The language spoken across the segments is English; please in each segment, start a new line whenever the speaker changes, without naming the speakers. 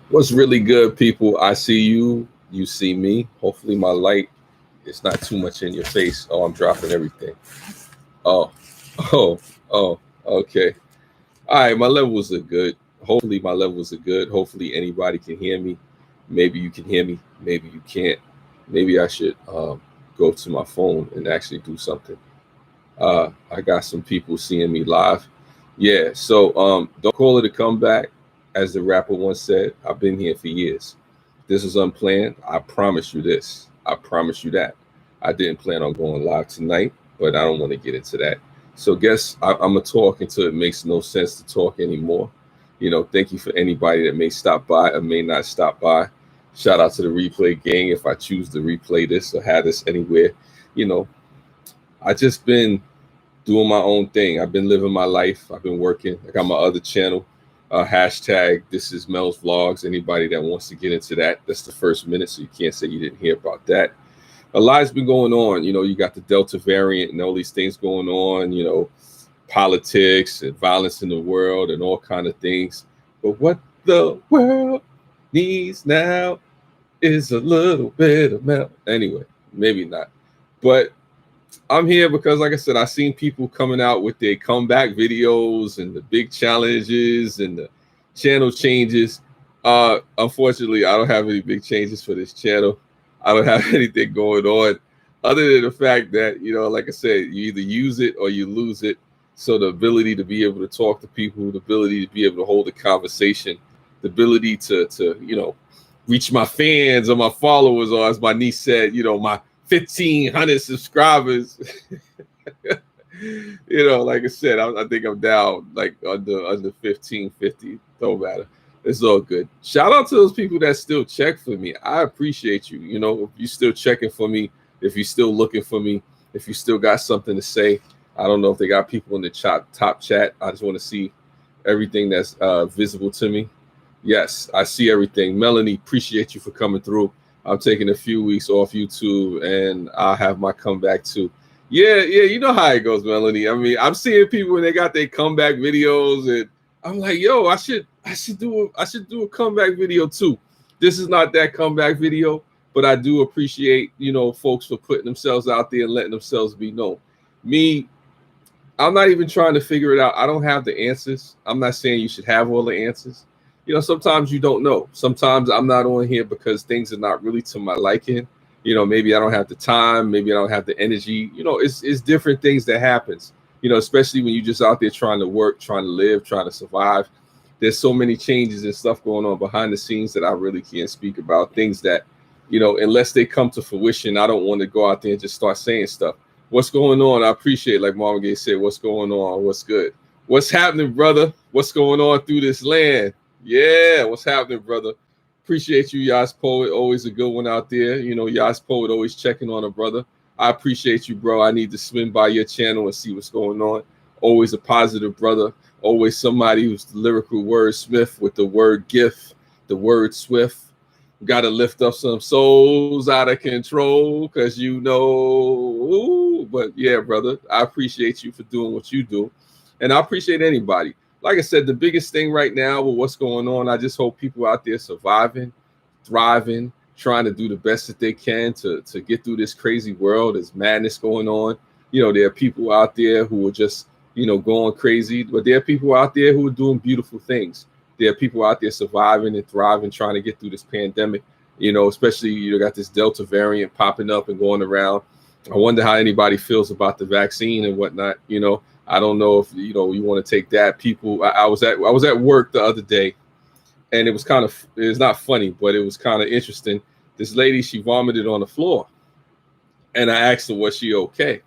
What's really good, people? I see you. You see me. Hopefully, my light is not too much in your face. Oh, I'm dropping everything. Oh, oh, oh. Okay. All right. My levels are good. Hopefully, my levels are good. Hopefully, anybody can hear me. Maybe you can hear me. Maybe you can't. Maybe I should go to my phone and actually do something. I got some people seeing me live. Yeah. So don't call it a comeback, as the rapper once said. I've been here for years. This is unplanned. I promise you this. I promise you that. I didn't plan on going live tonight, but I don't want to get into that. So, guess I'm gonna talk until it makes no sense to talk anymore. Thank you for anybody that may stop by or may not stop by. Shout out to the replay gang if I choose to replay this or have this anywhere. You know, I just been doing my own thing. I've been living my life. I've been working. I got my other channel. Hashtag this is Mel's Vlogs. Anybody that wants to get into that, that's the first minute, so you can't say you didn't hear about that. A lot's been going on. You got the Delta variant and all these things going on. Politics and violence in the world and all kind of things. But what the world needs now is a little bit of Mel. Anyway, maybe not. But I'm here because, like I said, I've seen people coming out with their comeback videos and the big challenges and the channel changes. Unfortunately, I don't have any big changes for this channel. I don't have anything going on other than the fact that, like I said, you either use it or you lose it. So the ability to be able to talk to people, the ability to be able to hold a conversation, the ability to reach my fans or my followers, or as my niece said, my 1,500 subscribers. Like I said, I think I'm down like under 1,550. Don't matter. It's all good. Shout out to those people that still check for me. I appreciate you. If you still checking for me, if you're still looking for me, if you still got something to say. I don't know if they got people in the top chat. I just want to see everything that's visible to me. Yes, I see everything. Melanie, appreciate you for coming through. I'm taking a few weeks off YouTube, and I'll have my comeback too. Yeah, you know how it goes, Melanie. I mean, I'm seeing people when they got their comeback videos, and I'm like, yo, I should do a comeback video too. This is not that comeback video, but I do appreciate folks for putting themselves out there and letting themselves be known. Me, I'm not even trying to figure it out. I don't have the answers. I'm not saying you should have all the answers. Sometimes you don't know. Sometimes I'm not on here because things are not really to my liking. Maybe I don't have the time. Maybe I don't have the energy. It's different things that happens. Especially when you're just out there trying to work, trying to live, trying to survive. There's so many changes and stuff going on behind the scenes that I really can't speak about. Things that, unless they come to fruition, I don't want to go out there and just start saying stuff. What's going on? I appreciate, like Mama Gay said, what's going on? What's good? What's happening, brother? What's going on through this land? Yeah, what's happening, brother? Appreciate you, Yas Poet. Always a good one out there. Yas Poet always checking on a brother. I appreciate you, bro. I need to swing by your channel and see what's going on. Always a positive brother. Always somebody who's the lyrical wordsmith with the word gift, the word swift. Got to lift up some souls out of control because but yeah, brother, I appreciate you for doing what you do. And I appreciate anybody. Like I said, the biggest thing right now with what's going on, I just hope people out there surviving, thriving, trying to do the best that they can to get through this crazy world. There's madness going on. There are people out there who are just, going crazy, but there are people out there who are doing beautiful things. There are people out there surviving and thriving, trying to get through this pandemic, especially you got this Delta variant popping up and going around. I wonder how anybody feels about the vaccine and whatnot. I don't know if, you want to take that. People, I was at work the other day, and it's not funny, but it was kind of interesting. This lady, she vomited on the floor, and I asked her, was she okay?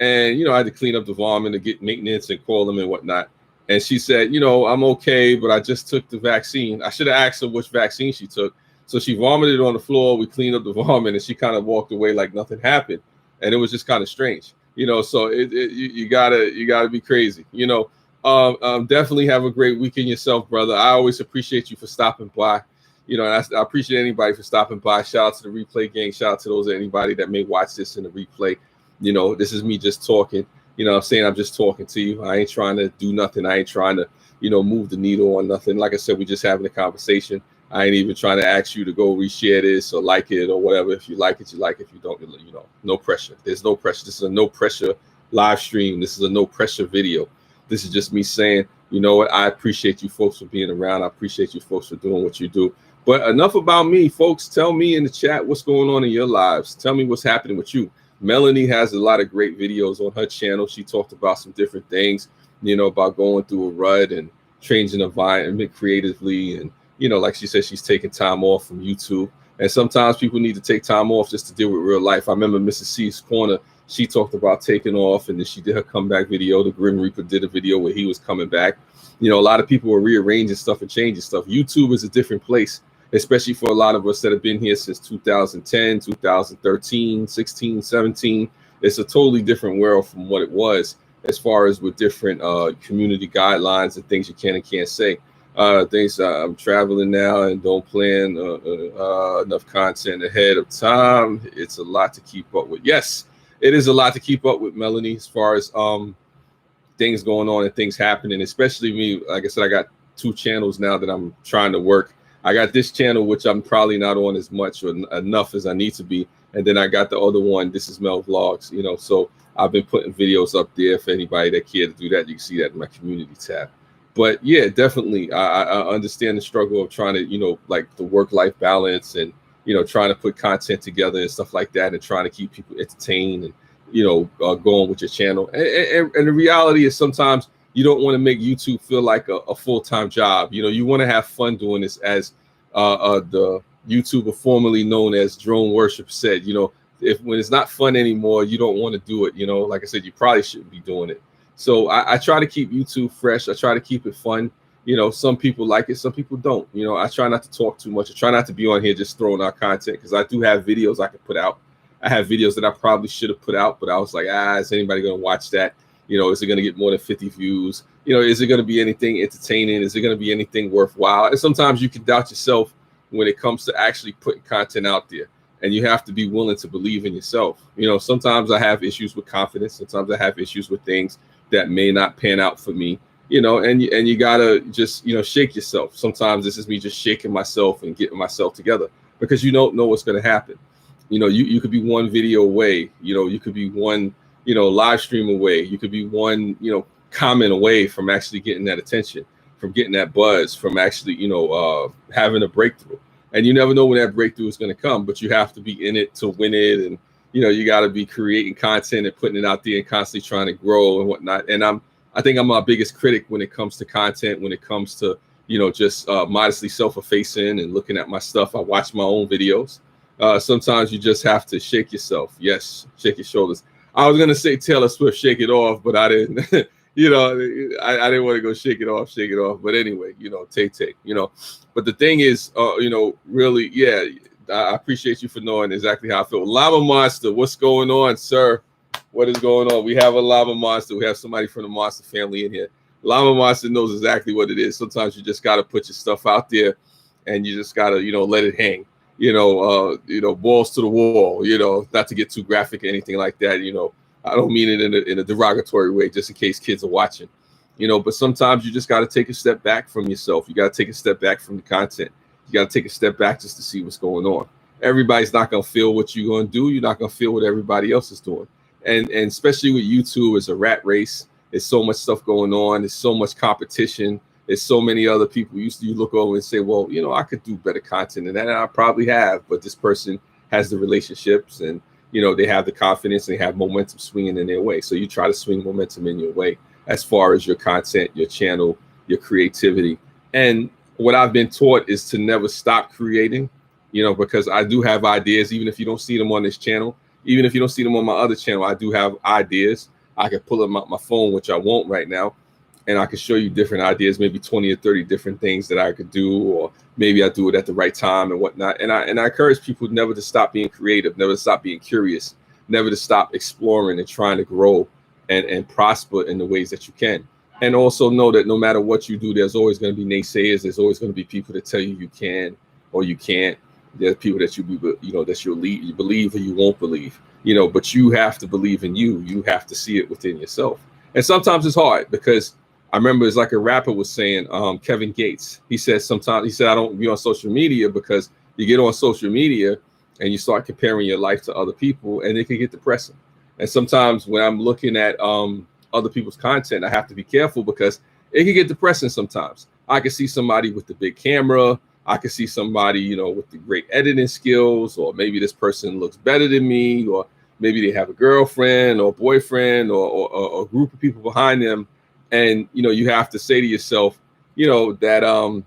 And, I had to clean up the vomit and get maintenance and call them and whatnot. And she said, I'm okay, but I just took the vaccine. I should have asked her which vaccine she took. So she vomited on the floor. We cleaned up the vomit, and she kind of walked away like nothing happened. And it was just kind of strange, so you gotta be crazy, definitely have a great weekend yourself, brother. I always appreciate you for stopping by, and I appreciate anybody for stopping by. Shout out to the replay gang. Shout out to anybody that may watch this in the replay. This is me just talking. I'm saying I'm just talking to you. I ain't trying to do nothing. I ain't trying to, move the needle on nothing. Like I said, we're just having a conversation. I ain't even trying to ask you to go reshare this or like it or whatever. If you like it, you like it. If you don't, you know, no pressure. There's no pressure. This is a no pressure live stream. This is a no pressure video. This is just me saying, you know what? I appreciate you folks for being around. I appreciate you folks for doing what you do. But enough about me, folks. Tell me in the chat what's going on in your lives. Tell me what's happening with you. Melanie has a lot of great videos on her channel. She talked about some different things, you know, about going through a rut and changing the environment creatively. And, you know, like she said, she's taking time off from YouTube. And sometimes people need to take time off just to deal with real life. I remember Mrs. C's Corner, she talked about taking off, and then she did her comeback video. The Grim Reaper did a video where he was coming back. You know, a lot of people were rearranging stuff and changing stuff. YouTube is a different place, especially for a lot of us that have been here since 2010, 2013, 16, 17. It's a totally different world from what it was as far as with different community guidelines and things you can and can't say. Things I'm traveling now and don't plan enough content ahead of time. It's a lot to keep up with. Yes, it is a lot to keep up with, Melanie, as far as things going on and things happening, especially me. Like I said, I got 2 channels now that I'm trying to work. I got this channel, which I'm probably not on as much or enough as I need to be. And then I got the other one. This is Mel Vlogs, you know, so I've been putting videos up there for anybody that care to do that. You can see that in my community tab. But yeah, definitely, I understand the struggle of trying to, you know, like the work-life balance and, you know, trying to put content together and stuff like that and trying to keep people entertained and, you know, going with your channel. And the reality is sometimes you don't want to make YouTube feel like a full-time job. You know, you want to have fun doing this, as the YouTuber formerly known as Drone Worship said. You know, when it's not fun anymore, you don't want to do it. You know, like I said, you probably shouldn't be doing it. So I try to keep YouTube fresh. I try to keep it fun. You know, some people like it, some people don't. You know, I try not to talk too much. I try not to be on here just throwing out content, because I do have videos I could put out. I have videos that I probably should have put out, but I was like, is anybody going to watch that? You know, is it going to get more than 50 views? You know, is it going to be anything entertaining? Is it going to be anything worthwhile? And sometimes you can doubt yourself when it comes to actually putting content out there. And you have to be willing to believe in yourself. You know, sometimes I have issues with confidence. Sometimes I have issues with things that may not pan out for me, you know, and you gotta just, you know, shake yourself. Sometimes this is me just shaking myself and getting myself together, because you don't know what's going to happen. You know, you could be one video away, you know, you could be one, you know, live stream away. You could be one, you know, comment away from actually getting that attention, from getting that buzz, from actually, you know, having a breakthrough. And you never know when that breakthrough is going to come, but you have to be in it to win it. And, you know, you got to be creating content and putting it out there and constantly trying to grow and whatnot. And I think I'm my biggest critic when it comes to content, when it comes to, you know, just modestly self-effacing and looking at my stuff. I watch my own videos. Sometimes you just have to shake yourself. Yes, shake your shoulders. I was going to say Taylor Swift, shake it off, but I didn't, you know, I didn't want to go shake it off. But anyway, you know, take, you know, but the thing is, you know, really, yeah, I appreciate you for knowing exactly how I feel. Lava Monster, what's going on, sir? What is going on? We have a Lava Monster. We have somebody from the Monster family in here. Lava Monster knows exactly what it is. Sometimes you just got to put your stuff out there, and you just got to, you know, let it hang. You know, balls to the wall. You know, not to get too graphic or anything like that. You know, I don't mean it in a derogatory way, just in case kids are watching. You know, but sometimes you just got to take a step back from yourself. You got to take a step back from the content. You got to take a step back just to see what's going on. Everybody's not going to feel what you're going to do. You're not going to feel what everybody else is doing. And especially with YouTube, it's a rat race. There's so much stuff going on. There's so much competition. There's so many other people. You look over and say, well, you know, I could do better content than that. And I probably have, but this person has the relationships and, you know, they have the confidence and they have momentum swinging in their way. So you try to swing momentum in your way as far as your content, your channel, your creativity. And what I've been taught is to never stop creating, you know, because I do have ideas, even if you don't see them on this channel, even if you don't see them on my other channel, I do have ideas. I can pull them out my phone, which I won't right now, and I can show you different ideas, maybe 20 or 30 different things that I could do, or maybe I do it at the right time and whatnot. And I encourage people never to stop being creative, never to stop being curious, never to stop exploring and trying to grow and prosper in the ways that you can. And also know that no matter what you do, there's always going to be naysayers. There's always going to be people that tell you you can or you can't. There's people that you know that you believe or you won't believe. You know, but you have to believe in you. You have to see it within yourself. And sometimes it's hard because I remember it's like a rapper was saying, Kevin Gates. He said I don't be on social media because you get on social media and you start comparing your life to other people, and it can get depressing. And sometimes when I'm looking at other people's content, I have to be careful because it can get depressing sometimes. I can see somebody with the big camera. I can see somebody, with the great editing skills, or maybe this person looks better than me, or maybe they have a girlfriend or boyfriend or a group of people behind them. And, you have to say to yourself, that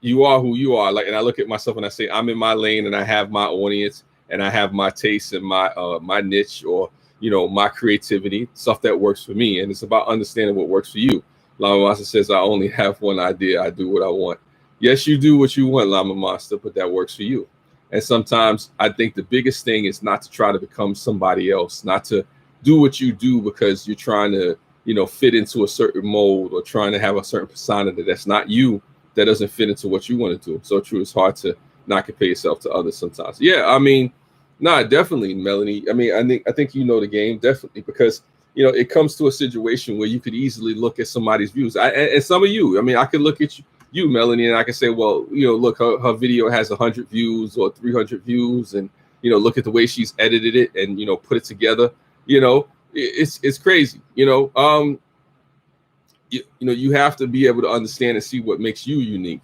you are who you are. Like, and I look at myself and I say, I'm in my lane and I have my audience and I have my taste and my niche, or, my creativity, stuff that works for me. And it's about understanding what works for you. Lama Master says, I only have one idea. I do what I want. Yes, you do what you want, Lama Master, but that works for you. And sometimes I think the biggest thing is not to try to become somebody else, not to do what you do because you're trying to, fit into a certain mold, or trying to have a certain persona that's not you, that doesn't fit into what you want to do. So true. It's hard to not compare yourself to others sometimes. Yeah, I mean, definitely, Melanie. I mean, I think the game, definitely, because it comes to a situation where you could easily look at somebody's views. And some of you, I mean, I could look at you, Melanie, and I can say, well, look, her video has 100 views or 300 views, and look at the way she's edited it and put it together. It's crazy. You have to be able to understand and see what makes you unique.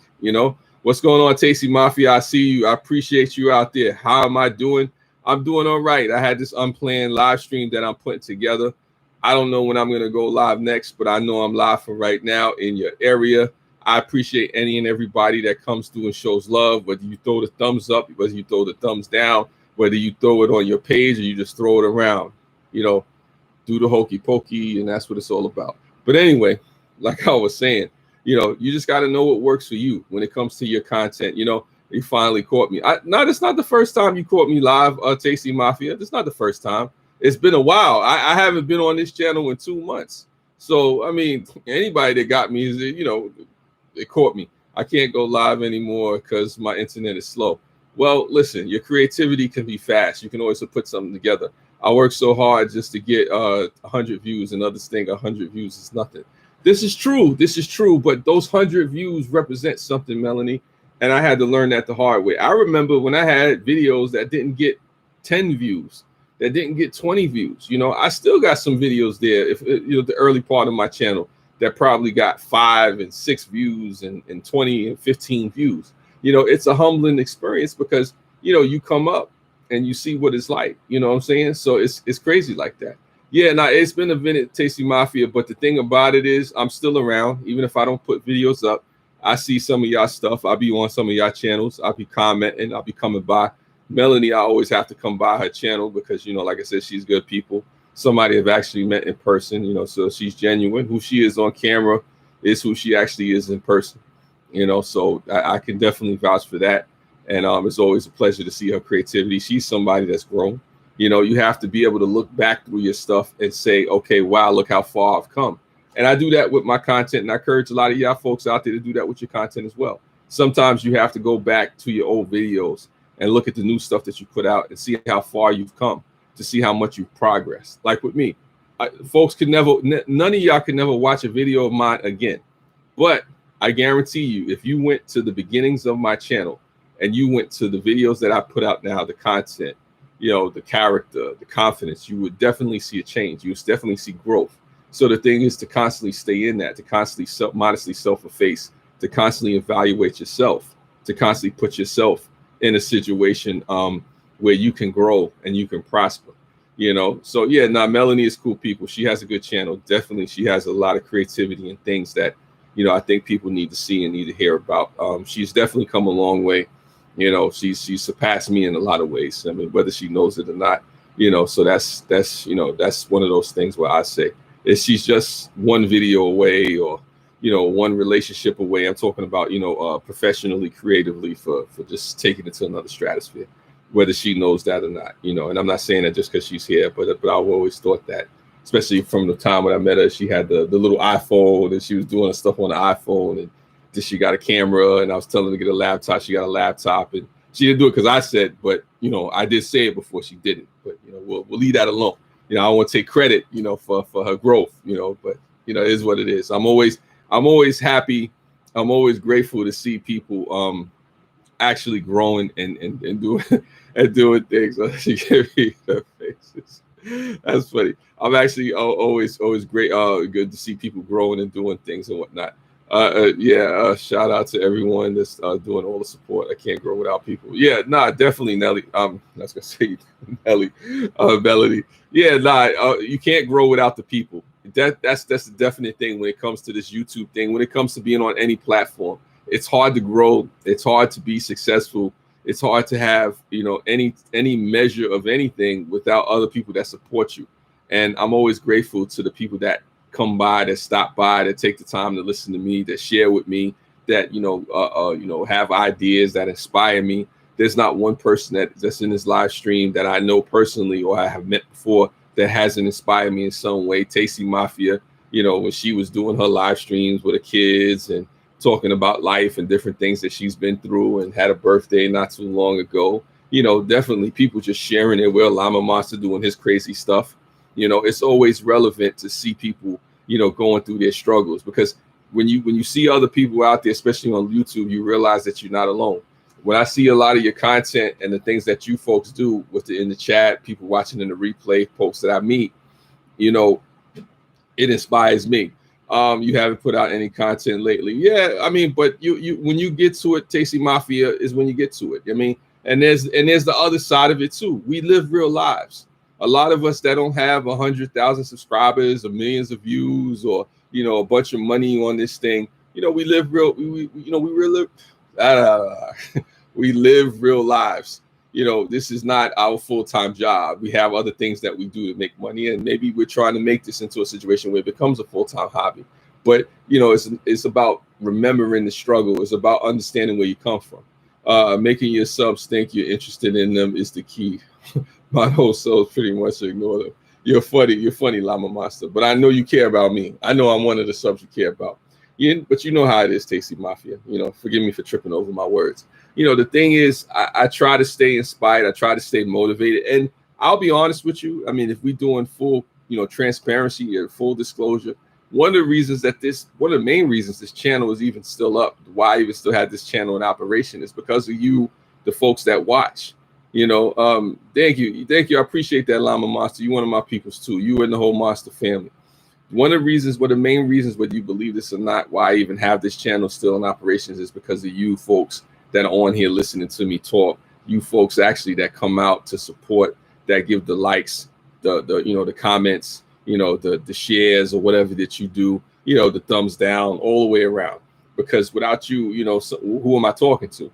What's going on, Tasty Mafia? I see you. I appreciate you out there. How am I doing? I'm doing all right. I had this unplanned live stream that I'm putting together. I don't know when I'm going to go live next, but I know I'm live for right now in your area. I appreciate any and everybody that comes through and shows love, whether you throw the thumbs up, whether you throw the thumbs down, whether you throw it on your page or you just throw it around, do the hokey pokey, and that's what it's all about. But anyway, like I was saying, you just got to know what works for you when it comes to your content. You finally caught me. It's not the first time you caught me live, Tasty Mafia. It's not the first time. It's been a while. I haven't been on this channel in 2 months. So, I mean, anybody that got me is, it caught me. I can't go live anymore because my internet is slow. Well, listen, your creativity can be fast. You can always put something together. I work so hard just to get 100 views, and others think 100 views is nothing. This is true. But those 100 views represent something, Melanie. And I had to learn that the hard way. I remember when I had videos that didn't get 10 views, that didn't get 20 views. I still got some videos there, if the early part of my channel, that probably got 5 and 6 views and 20 and 15 views. It's a humbling experience because, you come up and you see what it's like, what I'm saying? So it's crazy like that. Yeah, now it's been a minute, Tasty Mafia, but the thing about it is I'm still around. Even if I don't put videos up, I see some of y'all stuff. I'll be on some of y'all channels. I'll be commenting. I'll be coming by. Melanie, I always have to come by her channel because, like I said, she's good people. Somebody I've actually met in person, so she's genuine. Who she is on camera is who she actually is in person, so I can definitely vouch for that. And it's always a pleasure to see her creativity. She's somebody that's grown. You have to be able to look back through your stuff and say, okay, wow, look how far I've come. And I do that with my content, and I encourage a lot of y'all folks out there to do that with your content as well. Sometimes you have to go back to your old videos and look at the new stuff that you put out and see how far you've come, to see how much you've progressed. Like with me, folks could never, none of y'all could never watch a video of mine again. But I guarantee you, if you went to the beginnings of my channel and you went to the videos that I put out now, the content, the character, the confidence, you would definitely see a change. You would definitely see growth. So the thing is to constantly stay in that, to constantly modestly self-efface, to constantly evaluate yourself, to constantly put yourself in a situation where you can grow and you can prosper, So yeah, now Melanie is cool people. She has a good channel. Definitely, she has a lot of creativity and things that, I think people need to see and need to hear about. She's definitely come a long way. She's surpassed me in a lot of ways. I mean, whether she knows it or not, so that's one of those things where I say, is she's just one video away or, one relationship away. I'm talking about, professionally, creatively for just taking it to another stratosphere, whether she knows that or not, and I'm not saying that just because she's here, but I've always thought that, especially from the time when I met her, she had the little iPhone and she was doing stuff on the iPhone, and then she got a camera and I was telling her to get a laptop. She got a laptop and she didn't do it because I said, but, I did say it before she did it, but, we'll leave that alone. I want to take credit, for her growth, but It is what it is. I'm always happy. I'm always grateful to see people actually growing and doing and doing things. She gave me the faces. That's funny. I'm actually always great. Good to see people growing and doing things and whatnot. Yeah. Shout out to everyone that's doing all the support. I can't grow without people. Yeah. Nah. Definitely, Nelly. I was gonna say Nelly, Melody. Yeah. Nah. You can't grow without the people. That's a definite thing when it comes to this YouTube thing. When it comes to being on any platform, it's hard to grow. It's hard to be successful. It's hard to have any measure of anything without other people that support you. And I'm always grateful to the people that come by, that stop by, that take the time to listen to me, that share with me, that have ideas that inspire me. There's not one person that's in this live stream that I know personally or I have met before that hasn't inspired me in some way. Tasty Mafia, when she was doing her live streams with her kids and talking about life and different things that she's been through and had a birthday not too long ago. Definitely people just sharing their Will Llama Monster doing his crazy stuff. It's always relevant to see people, going through their struggles, because when you see other people out there, especially on YouTube, you realize that you're not alone. When I see a lot of your content and the things that you folks do in the chat, people watching in the replay, folks that I meet, it inspires me. You haven't put out any content lately. Yeah, I mean, but you when you get to it, Tasty Mafia is when you get to it. I mean, and there's the other side of it too. We live real lives. A lot of us that don't have 100,000 subscribers or millions of views or a bunch of money on this thing, we live real. We live real lives. This is not our full-time job. We have other things that we do to make money, and maybe we're trying to make this into a situation where it becomes a full-time hobby. But it's about remembering the struggle. It's about understanding where you come from. Making your subs think you're interested in them is the key. My whole soul pretty much ignore them. You're funny, Llama Monster. But I know you care about me. I know I'm one of the subs you care about. But you know how it is, Tasty Mafia. Forgive me for tripping over my words. The thing is, I try to stay inspired. I try to stay motivated. And I'll be honest with you. I mean, if we're doing full, transparency and full disclosure, one of the main reasons this channel is even still up, why I even still have this channel in operation, is because of you, the folks that watch. Thank you. I appreciate that, Llama Monster. You're one of my peoples too. You and the whole Monster family. One of the main reasons, whether you believe this or not, why I even have this channel still in operations is because of you folks that are on here listening to me talk. You folks actually that come out to support, that give the likes, the comments, the shares or whatever that you do, the thumbs down all the way around. Because without you, who am I talking to?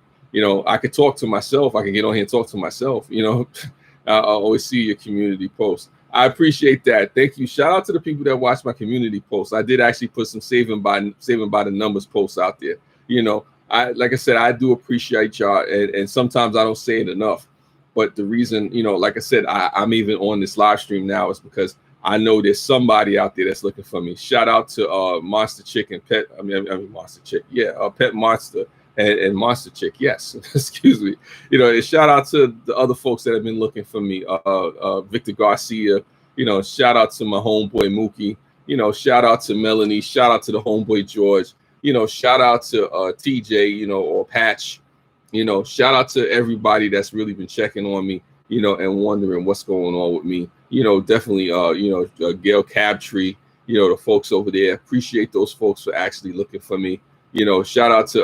I could talk to myself. I can get on here and talk to myself. I always see your community posts. I appreciate that. Thank you. Shout out to the people that watch my community posts. I did actually put some saving by the numbers posts out there. Like I said, I do appreciate y'all, and sometimes I don't say it enough. But the reason, like I said, I'm even on this live stream now is because I know there's somebody out there that's looking for me. Shout out to Monster Chick and Pet. I mean Monster Chick. Yeah, Pet Monster and Monster Chick. Yes, excuse me. And shout out to the other folks that have been looking for me. Victor Garcia. Shout out to my homeboy Mookie. Shout out to Melanie. Shout out to the homeboy George. Shout out to TJ. Or Patch. Shout out to everybody that's really been checking on me. And wondering what's going on with me. Definitely. Gail Cabtree. The folks over there. Appreciate those folks for actually looking for me. Shout out to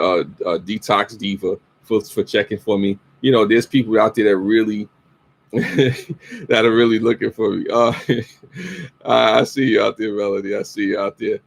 Detox Diva for checking for me. There's people out there that really that are really looking for me. I see you out there, Melody. I see you out there.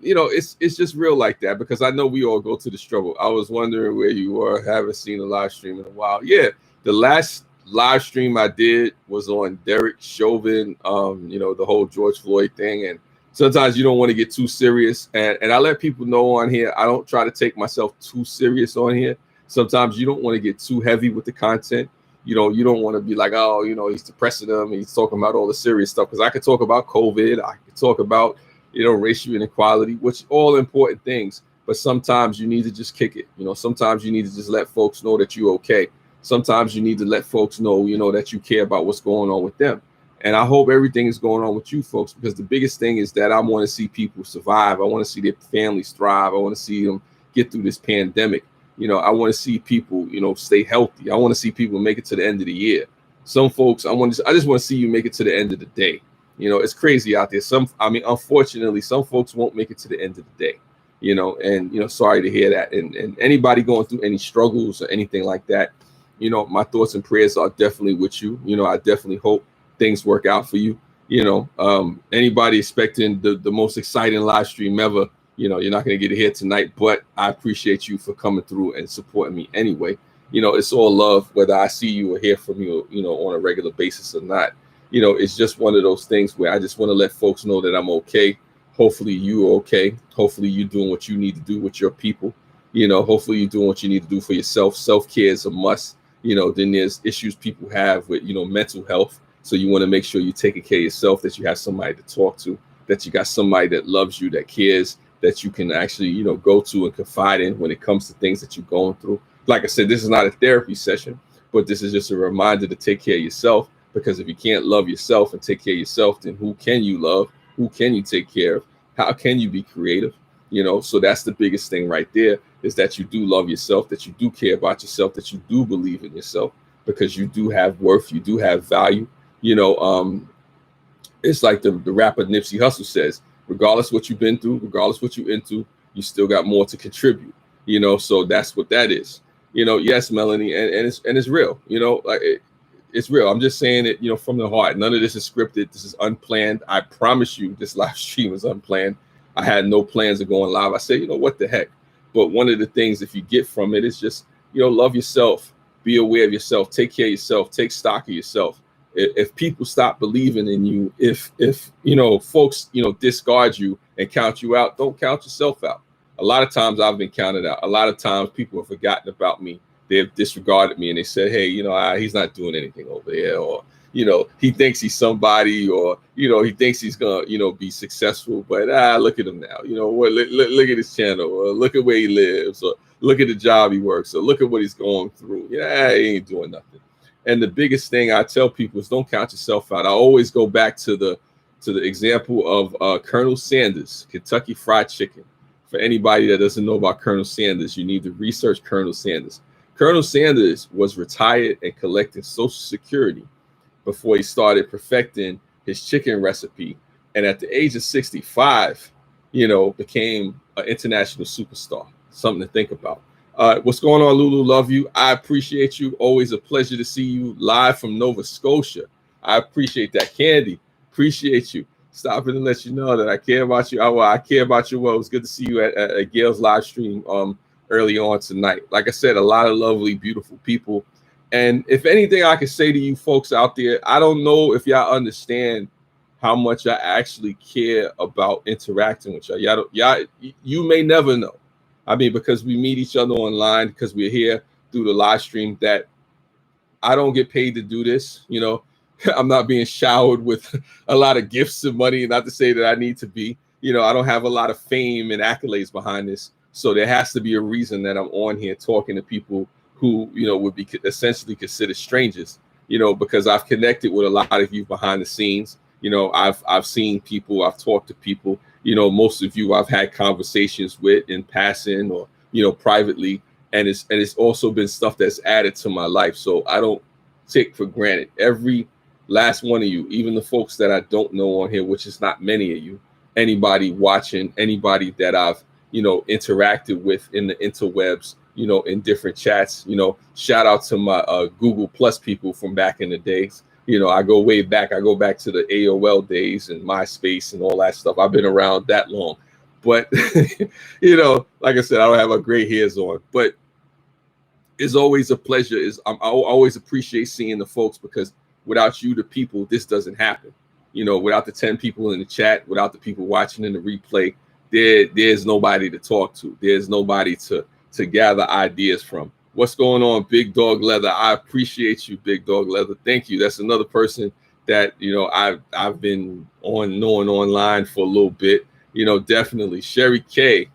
It's just real like that, because I know we all go to the struggle. I was wondering where you were. Haven't seen a live stream in a while. Yeah, the last live stream I did was on Derek Chauvin. The whole George Floyd thing, and sometimes you don't want to get too serious. And I let people know on here, I don't try to take myself too serious on here. Sometimes you don't want to get too heavy with the content. You don't want to be like, oh, he's depressing them. He's talking about all the serious stuff. Because I could talk about COVID. I could talk about, racial inequality, which all important things. But sometimes you need to just kick it. Sometimes you need to just let folks know that you're okay. Sometimes you need to let folks know, that you care about what's going on with them. And I hope everything is going on with you folks, because the biggest thing is that I want to see people survive. I want to see their families thrive. I want to see them get through this pandemic. I want to see people, stay healthy. I want to see people make it to the end of the year. Some folks, I just want to see you make it to the end of the day. It's crazy out there. Unfortunately, some folks won't make it to the end of the day. And sorry to hear that. And anybody going through any struggles or anything like that, my thoughts and prayers are definitely with you. I definitely hope things work out for you. Anybody expecting the most exciting live stream ever, you're not going to get it here tonight, but I appreciate you for coming through and supporting me anyway. It's all love, whether I see you or hear from you, on a regular basis or not. It's just one of those things where I just want to let folks know that I'm okay. Hopefully you are okay. Hopefully you're doing what you need to do with your people. Hopefully you're doing what you need to do for yourself. Self-care is a must. Then there's issues people have with, mental health. So you want to make sure you're taking care of yourself, that you have somebody to talk to, that you got somebody that loves you, that cares, that you can actually, go to and confide in when it comes to things that you're going through. Like I said, this is not a therapy session, but this is just a reminder to take care of yourself, because if you can't love yourself and take care of yourself, then who can you love? Who can you take care of? How can you be creative? So that's the biggest thing right there, is that you do love yourself, that you do care about yourself, that you do believe in yourself, because you do have worth, you do have value. It's like the rapper Nipsey Hussle says, regardless what you've been through, regardless what you're into, you still got more to contribute. So that's what that is. Yes, Melanie, and it's real. It's real. I'm just saying it, from the heart. None of this is scripted. This is unplanned. I promise you, this live stream is unplanned. I had no plans of going live. I said, what the heck? But one of the things, if you get from it, is just, love yourself, be aware of yourself, take care of yourself, take stock of yourself. If people stop believing in you, if folks, discard you and count you out, don't count yourself out. A lot of times I've been counted out. A lot of times people have forgotten about me. They've disregarded me and they said, hey, he's not doing anything over there, or, he thinks he's somebody, or, he thinks he's going to, be successful, but look at him now. Look at his channel, or look at where he lives, or look at the job he works, or look at what he's going through. He ain't doing nothing. And the biggest thing I tell people is don't count yourself out. I always go back to the example of Colonel Sanders, Kentucky Fried Chicken. For anybody that doesn't know about Colonel Sanders, you need to research Colonel Sanders. Colonel Sanders was retired and collecting Social Security before he started perfecting his chicken recipe. And at the age of 65, became an international superstar. Something to think about. What's going on, Lulu? Love you. I appreciate you. Always a pleasure to see you live from Nova Scotia. I appreciate that. Candy, appreciate you. Stopping to let you know that I care about you. I care about you. Well, it was good to see you at Gail's live stream early on tonight. Like I said, a lot of lovely, beautiful people. And if anything I can say to you folks out there, I don't know if y'all understand how much I actually care about interacting with y'all. You may never know. Because we meet each other online, because we're here through the live stream, that I don't get paid to do this. I'm not being showered with a lot of gifts and money, not to say that I need to be. I don't have a lot of fame and accolades behind this. So there has to be a reason that I'm on here talking to people who, would be essentially considered strangers, because I've connected with a lot of you behind the scenes. I've seen people, I've talked to people, most of you I've had conversations with in passing or, privately. And it's also been stuff that's added to my life. So I don't take for granted every last one of you, even the folks that I don't know on here, which is not many of you, anybody watching, anybody that I've, interacted with in the interwebs, in different chats, shout out to my Google Plus people from back in the days. I go way back. I go back to the AOL days and MySpace and all that stuff. I've been around that long. But, like I said, I don't have a gray hairs on. But it's always a pleasure. I always appreciate seeing the folks, because without you, the people, this doesn't happen. Without the 10 people in the chat, without the people watching in the replay, there's nobody to talk to. There's nobody to gather ideas from. What's going on, Big Dog Leather? I appreciate you, Big Dog Leather. Thank you. That's another person that, I've been knowing online for a little bit. Definitely. Sherry K.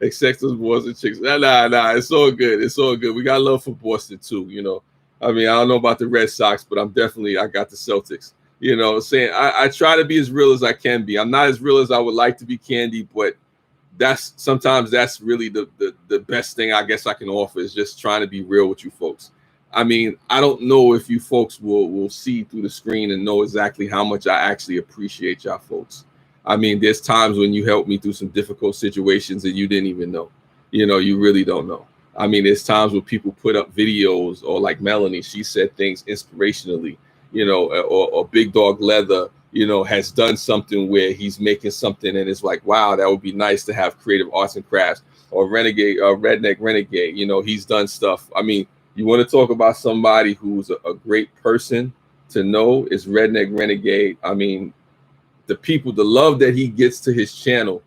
Except those boys and chicks. Nah. It's all good. It's all good. We got love for Boston too. I don't know about the Red Sox, but I got the Celtics. You know, saying I try to be as real as I can be. I'm not as real as I would like to be, Candy, but sometimes that's really the best thing I guess I can offer is just trying to be real with you folks. I mean, I don't know if you folks will see through the screen and know exactly how much I actually appreciate y'all folks. I mean, there's times when you help me through some difficult situations and you didn't even know. You know, you really don't know. I mean, there's times when people put up videos, or like Melanie, she said things inspirationally, you know, or Big Dog Leather, you know, has done something where he's making something and it's like, wow, that would be nice to have creative arts and crafts. Or Renegade, Redneck Renegade, you know, he's done stuff. I mean, you want to talk about somebody who's a great person to know is Redneck Renegade. I mean, the love that he gets to his channel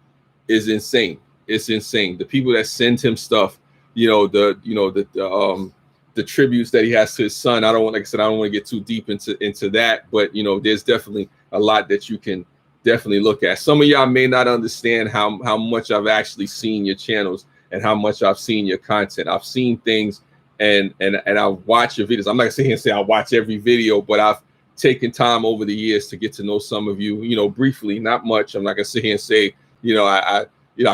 is insane. It's insane. The people that send him stuff, you know, the tributes that he has to his son. I don't want, like I said, I don't want to get too deep into that, but you know, there's definitely a lot that you can definitely look at. Some of y'all may not understand how much I've actually seen your channels and how much I've seen your content. I've seen things and I watch your videos. I'm not gonna sit here and say I watch every video, but I've taken time over the years to get to know some of you, you know, briefly, not much. I'm not gonna sit here and say, you know, I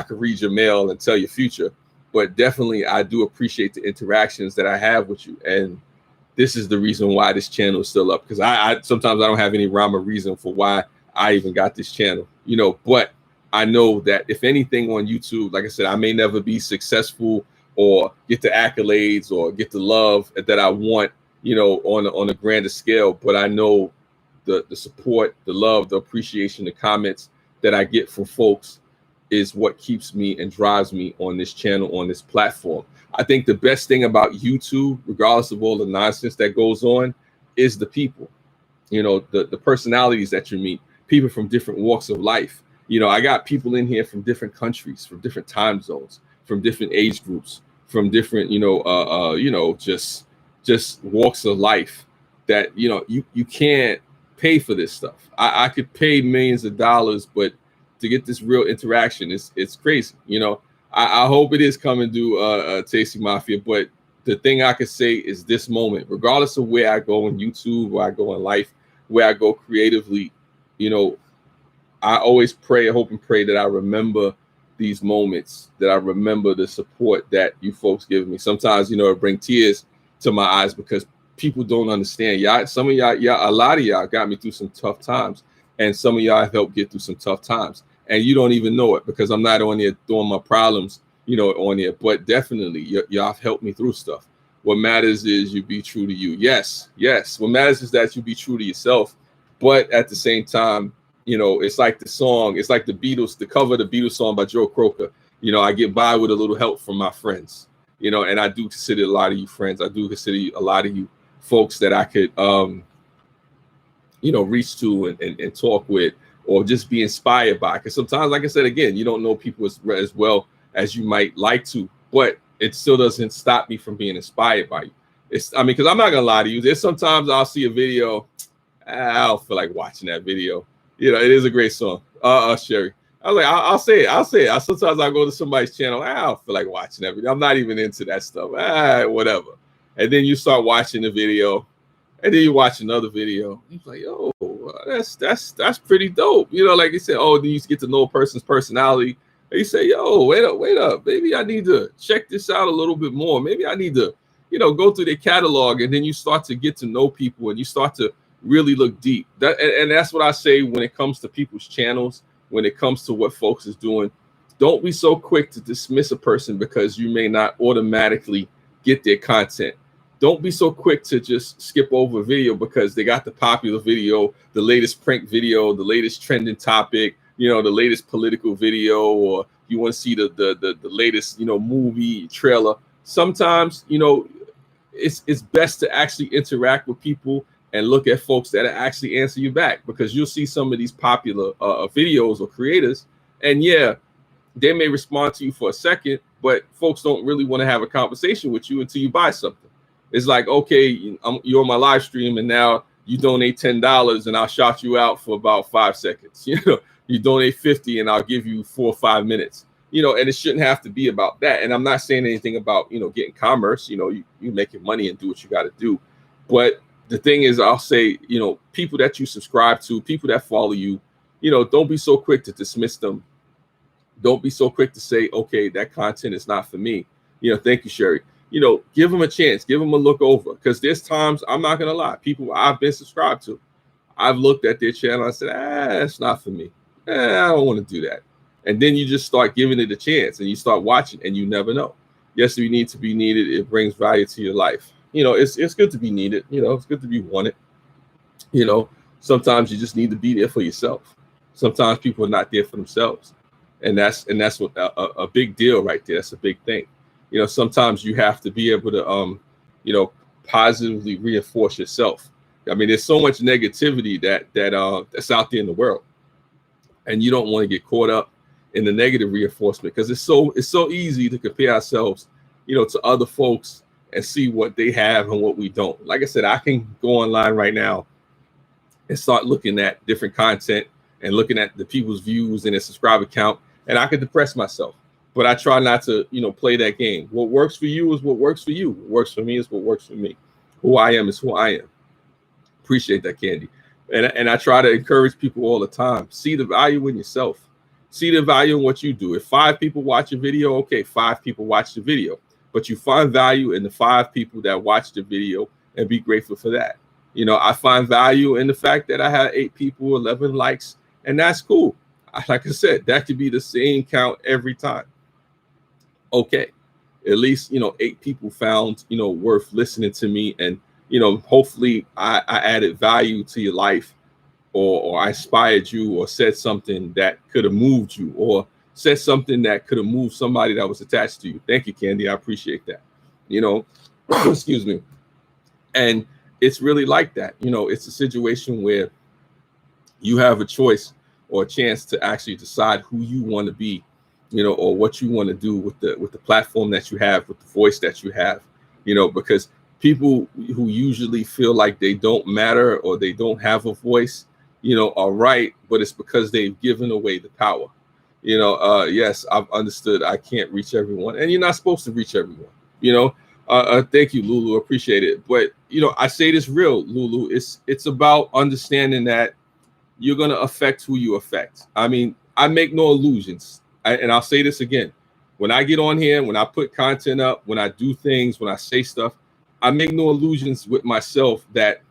could read your mail and tell your future, but definitely I do appreciate the interactions that I have with you. And this is the reason why this channel is still up, because I sometimes I don't have any rhyme or reason for why I even got this channel, you know, but I know that if anything on YouTube, like I said, I may never be successful or get the accolades or get the love that I want, you know, on a grander scale, but I know the support, the love, the appreciation, the comments that I get from folks is what keeps me and drives me on this channel, on this platform. I think the best thing about YouTube, regardless of all the nonsense that goes on, is the people, you know, the personalities that you meet, people from different walks of life. You know, I got people in here from different countries, from different time zones, from different age groups, from different, you know, just walks of life that, you know, you can't pay for this stuff. I could pay millions of dollars, but to get this real interaction, it's crazy. You know, I hope it is coming to Tasty Mafia, but the thing I could say is this moment, regardless of where I go in YouTube, where I go in life, where I go creatively, you know, I always pray, hope and pray that I remember these moments, that I remember the support that you folks give me. Sometimes, you know, it brings tears to my eyes because people don't understand. Y'all, some of y'all, a lot of y'all got me through some tough times, and some of y'all have helped get through some tough times, and you don't even know it because I'm not on there throwing my problems, you know, on there. But definitely, y'all have helped me through stuff. What matters is you be true to you. Yes. What matters is that you be true to yourself, but at the same time, you know, it's like the song, it's like the Beatles, the cover of the Beatles song by Joe Croker. You know, I get by with a little help from my friends, you know, and I do consider a lot of you friends. I do consider a lot of you folks that I could, you know, reach to and talk with or just be inspired by. Because sometimes, like I said, again, you don't know people as well as you might like to, but it still doesn't stop me from being inspired by you. Because I'm not going to lie to you. There's sometimes I'll see a video, I don't feel like watching that video. You know, it is a great song. Sherry. I was like, I'll say it. Sometimes I go to somebody's channel. I don't feel like watching that video. I'm not even into that stuff. Whatever. And then you start watching the video, and then you watch another video. He's like, oh, that's pretty dope. You know, like you said, oh, then you get to know a person's personality. And you say, yo, wait up. Maybe I need to check this out a little bit more. Maybe I need to, you know, go through their catalog, and then you start to get to know people, and you start to really look deep. And that's what I say when it comes to people's channels, when it comes to what folks is doing. Don't be so quick to dismiss a person because you may not automatically get their content. Don't be so quick to just skip over a video because they got the popular video, the latest prank video, the latest trending topic, you know, the latest political video, or you want to see the latest, you know, movie trailer. Sometimes, you know, it's best to actually interact with people and look at folks that actually answer you back, because you'll see some of these popular videos or creators, and yeah, they may respond to you for a second, but folks don't really want to have a conversation with you until you buy something. It's like, okay, you're on my live stream, and now you donate $10, and I'll shout you out for about 5 seconds. You know, you donate 50, and I'll give you 4 or 5 minutes. You know, and it shouldn't have to be about that. And I'm not saying anything about, you know, getting commerce. You know, you making money and do what you got to do, but the thing is, I'll say, people that you subscribe to, people that follow you, don't be so quick to dismiss them. Don't be so quick to say, okay, that content is not for me. Thank you, Sherry. Give them a chance, give them a look over, because there's times, I'm not gonna lie, people I've been subscribed to, I've looked at their channel, I said, it's not for me. I don't want to do that. And then you just start giving it a chance and you start watching, and you never know. Yes, we need to be needed. It brings value to your life. It's good to be needed. It's good to be wanted. Sometimes you just need to be there for yourself. Sometimes people are not there for themselves. And that's what a big deal right there. That's a big thing. Sometimes you have to be able to, positively reinforce yourself. I mean, there's so much negativity that's out there in the world, and you don't want to get caught up in the negative reinforcement, because it's so easy to compare ourselves, to other folks and see what they have and what we don't. Like I said, I can go online right now and start looking at different content and looking at the people's views and their subscriber count, and I could depress myself. But I try not to, play that game. What works for you is what works for you. What works for me is what works for me. Who I am is who I am. Appreciate that, Candy. And I try to encourage people all the time. See the value in yourself. See the value in what you do. If 5 people watch a video, okay, 5 people watch the video. But you find value in the 5 people that watch the video, and be grateful for that. I find value in the fact that I had 8 people, 11 likes, and that's cool. Like I said, that could be the same count every time. Okay, at least 8 people found worth listening to me, and hopefully I added value to your life, or I inspired you, or said something that could have moved you, or said something that could have moved somebody that was attached to you. Thank you, Candy. I appreciate that. Excuse me. And it's really like that. It's a situation where you have a choice or a chance to actually decide who you want to be, or what you want to do with the platform that you have, with the voice that you have, because people who usually feel like they don't matter or they don't have a voice, are right, but it's because they've given away the power. Yes, I've understood I can't reach everyone, and you're not supposed to reach everyone. Thank you, Lulu. Appreciate it. But I say this real, Lulu. It's about understanding that you're gonna affect who you affect. I mean, I make no illusions. And I'll say this again. When I get on here, when I put content up, when I do things, when I say stuff, I make no illusions with myself that,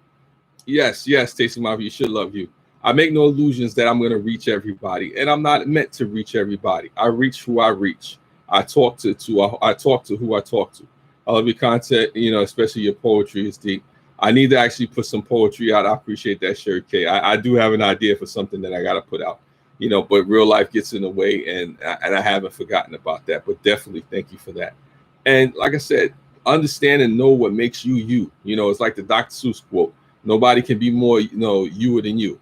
yes, Tasty Mafia, you should love you. I make no illusions that I'm going to reach everybody. And I'm not meant to reach everybody. I reach who I reach. I talk to who I talk to. I love your content, especially your poetry is deep. I need to actually put some poetry out. I appreciate that, Sherry K. I do have an idea for something that I got to put out. But real life gets in the way, and I haven't forgotten about that. But definitely thank you for that. And like I said, understand and know what makes you you. It's like the Dr. Seuss quote: nobody can be more, you than you.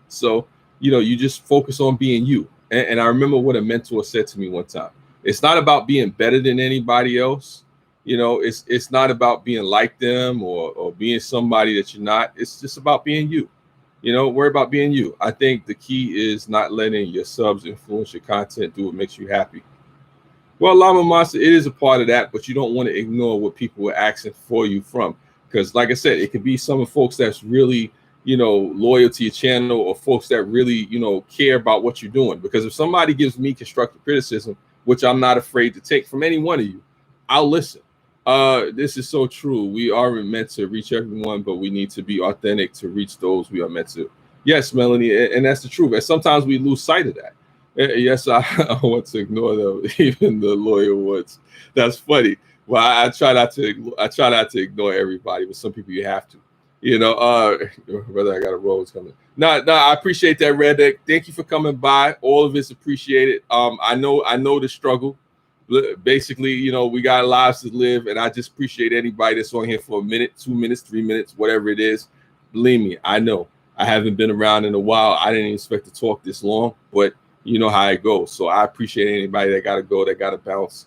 So you just focus on being you. And I remember what a mentor said to me one time: it's not about being better than anybody else. It's not about being like them or being somebody that you're not. It's just about being you. Worry about being you. I think the key is not letting your subs influence your content. Do what makes you happy. Well, Llama Monster, it is a part of that, but you don't want to ignore what people are asking for you from. Because like I said, it could be some of folks that's really, loyal to your channel, or folks that really, care about what you're doing. Because if somebody gives me constructive criticism, which I'm not afraid to take from any one of you, I'll listen. This is so true. We aren't meant to reach everyone, but we need to be authentic to reach those we are meant to. Yes, Melanie, and that's the truth. And sometimes we lose sight of that. Yes, I want to ignore them, even the loyal ones. That's funny. Well, I try not to ignore everybody, but some people you have to. Brother, I got a rose coming. No, I appreciate that, Red Deck. Thank you for coming by. All of it's appreciated. I know the struggle. Basically, we got lives to live, and I just appreciate anybody that's on here for a minute, 2 minutes, 3 minutes, whatever it is. Believe me, I know I haven't been around in a while. I didn't expect to talk this long, but you know how it goes. So I appreciate anybody that got to go, that got to bounce.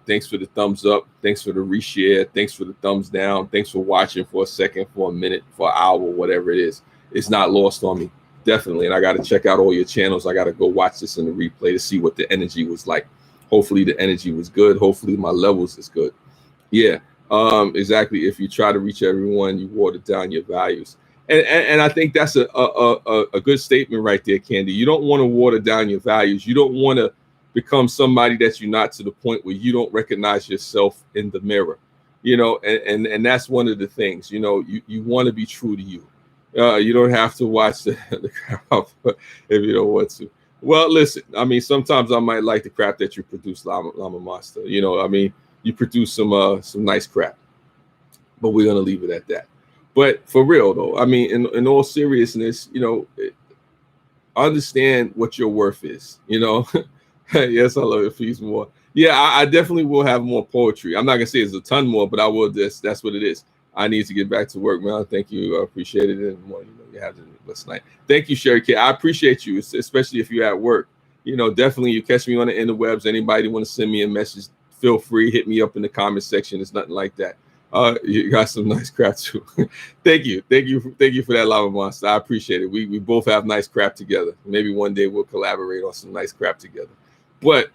Thanks for the thumbs up. Thanks for the reshare. Thanks for the thumbs down. Thanks for watching for a second, for a minute, for an hour, whatever it is. It's not lost on me, definitely. And I got to check out all your channels. I got to go watch this in the replay to see what the energy was like. Hopefully the energy was good. Hopefully my levels is good. Yeah. Exactly. If you try to reach everyone, you water down your values. And I think that's a good statement right there, Candy. You don't want to water down your values. You don't want to become somebody that you're not, to the point where you don't recognize yourself in the mirror. And that's one of the things. You want to be true to you. You don't have to watch the crap if you don't want to. Well, listen, I mean, sometimes I might like the crap that you produce, Llama Monster. I mean, you produce some nice crap, but we're gonna leave it at that. But for real though, I mean, in all seriousness, understand what your worth is. Yes, I love it. Fees more. Yeah, I definitely will have more poetry. I'm not gonna say it's a ton more, but I will. That's what it is. I need to get back to work, man. Thank you. I appreciate it. And more, you have to last night. Thank you, Sherry K. I appreciate you, especially if you're at work. Definitely you catch me on the interwebs. Anybody want to send me a message, feel free. Hit me up in the comment section. It's nothing like that. You got some nice crap too. Thank you for that, Lava Monster. I appreciate it. We both have nice crap together. Maybe one day we'll collaborate on some nice crap together. But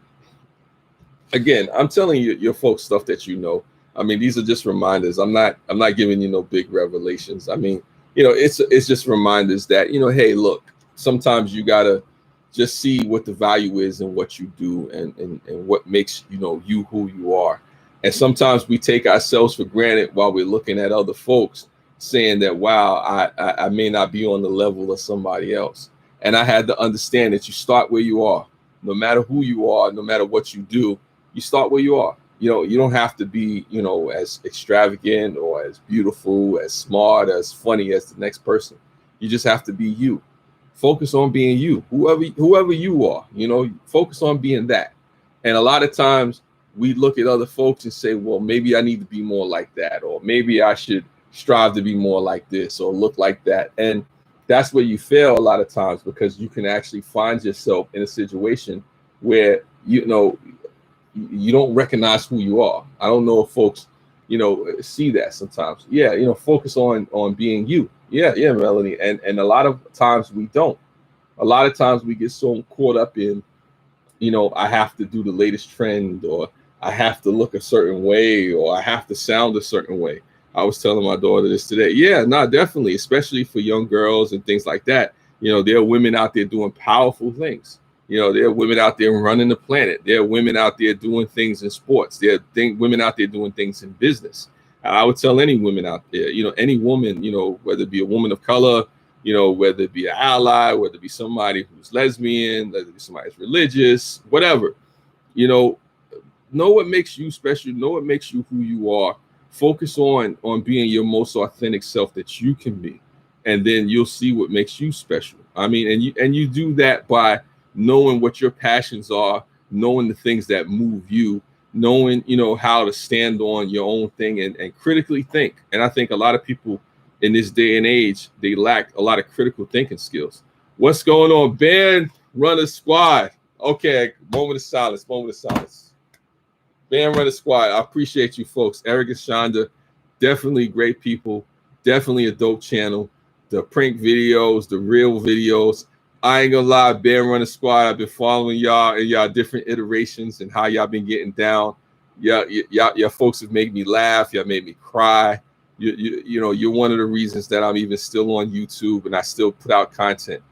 again, I'm telling you your folks stuff that I mean, these are just reminders. I'm not giving you no big revelations. I mean, it's just reminders that, hey, look, sometimes you gotta just see what the value is in what you do, and what makes you who you are. And sometimes we take ourselves for granted while we're looking at other folks, saying that, wow, I may not be on the level of somebody else. And I had to understand that you start where you are. No matter who you are, no matter what you do, you start where you are. You don't have to be, as extravagant or as beautiful, as smart, as funny as the next person. You just have to be you. Focus on being you, whoever you are. Focus on being that. And a lot of times we look at other folks and say, well, maybe I need to be more like that, or maybe I should strive to be more like this or look like that. And that's where you fail a lot of times, because you can actually find yourself in a situation where you don't recognize who you are. I don't know if folks see that sometimes. Yeah, focus on being you. Yeah, Melanie. And a lot of times we don't. A lot of times we get so caught up in I have to do the latest trend, or I have to look a certain way, or I have to sound a certain way. I was telling my daughter this today. Yeah, no, definitely, especially for young girls and things like that. There are women out there doing powerful things. There are women out there running the planet. There are women out there doing things in sports. There are women out there doing things in business. I would tell any women out there, any woman, whether it be a woman of color, whether it be an ally, whether it be somebody who's lesbian, whether it be somebody who's religious, whatever, know what makes you special, know what makes you who you are. Focus on being your most authentic self that you can be, and then you'll see what makes you special. I mean, and you do that by knowing what your passions are, knowing the things that move you, knowing how to stand on your own thing, and critically think. And I think a lot of people in this day and age, they lack a lot of critical thinking skills. What's going on, Band Runner Squad? Okay, moment of silence. Band Runner Squad, I appreciate you folks. Eric and Shonda, definitely great people. Definitely a dope channel. The prank videos, the real videos. I ain't gonna lie, Band Runner Squad, I've been following y'all and y'all different iterations and how y'all been getting down. Y'all folks have made me laugh. Y'all made me cry. You're one of the reasons that I'm even still on YouTube and I still put out content.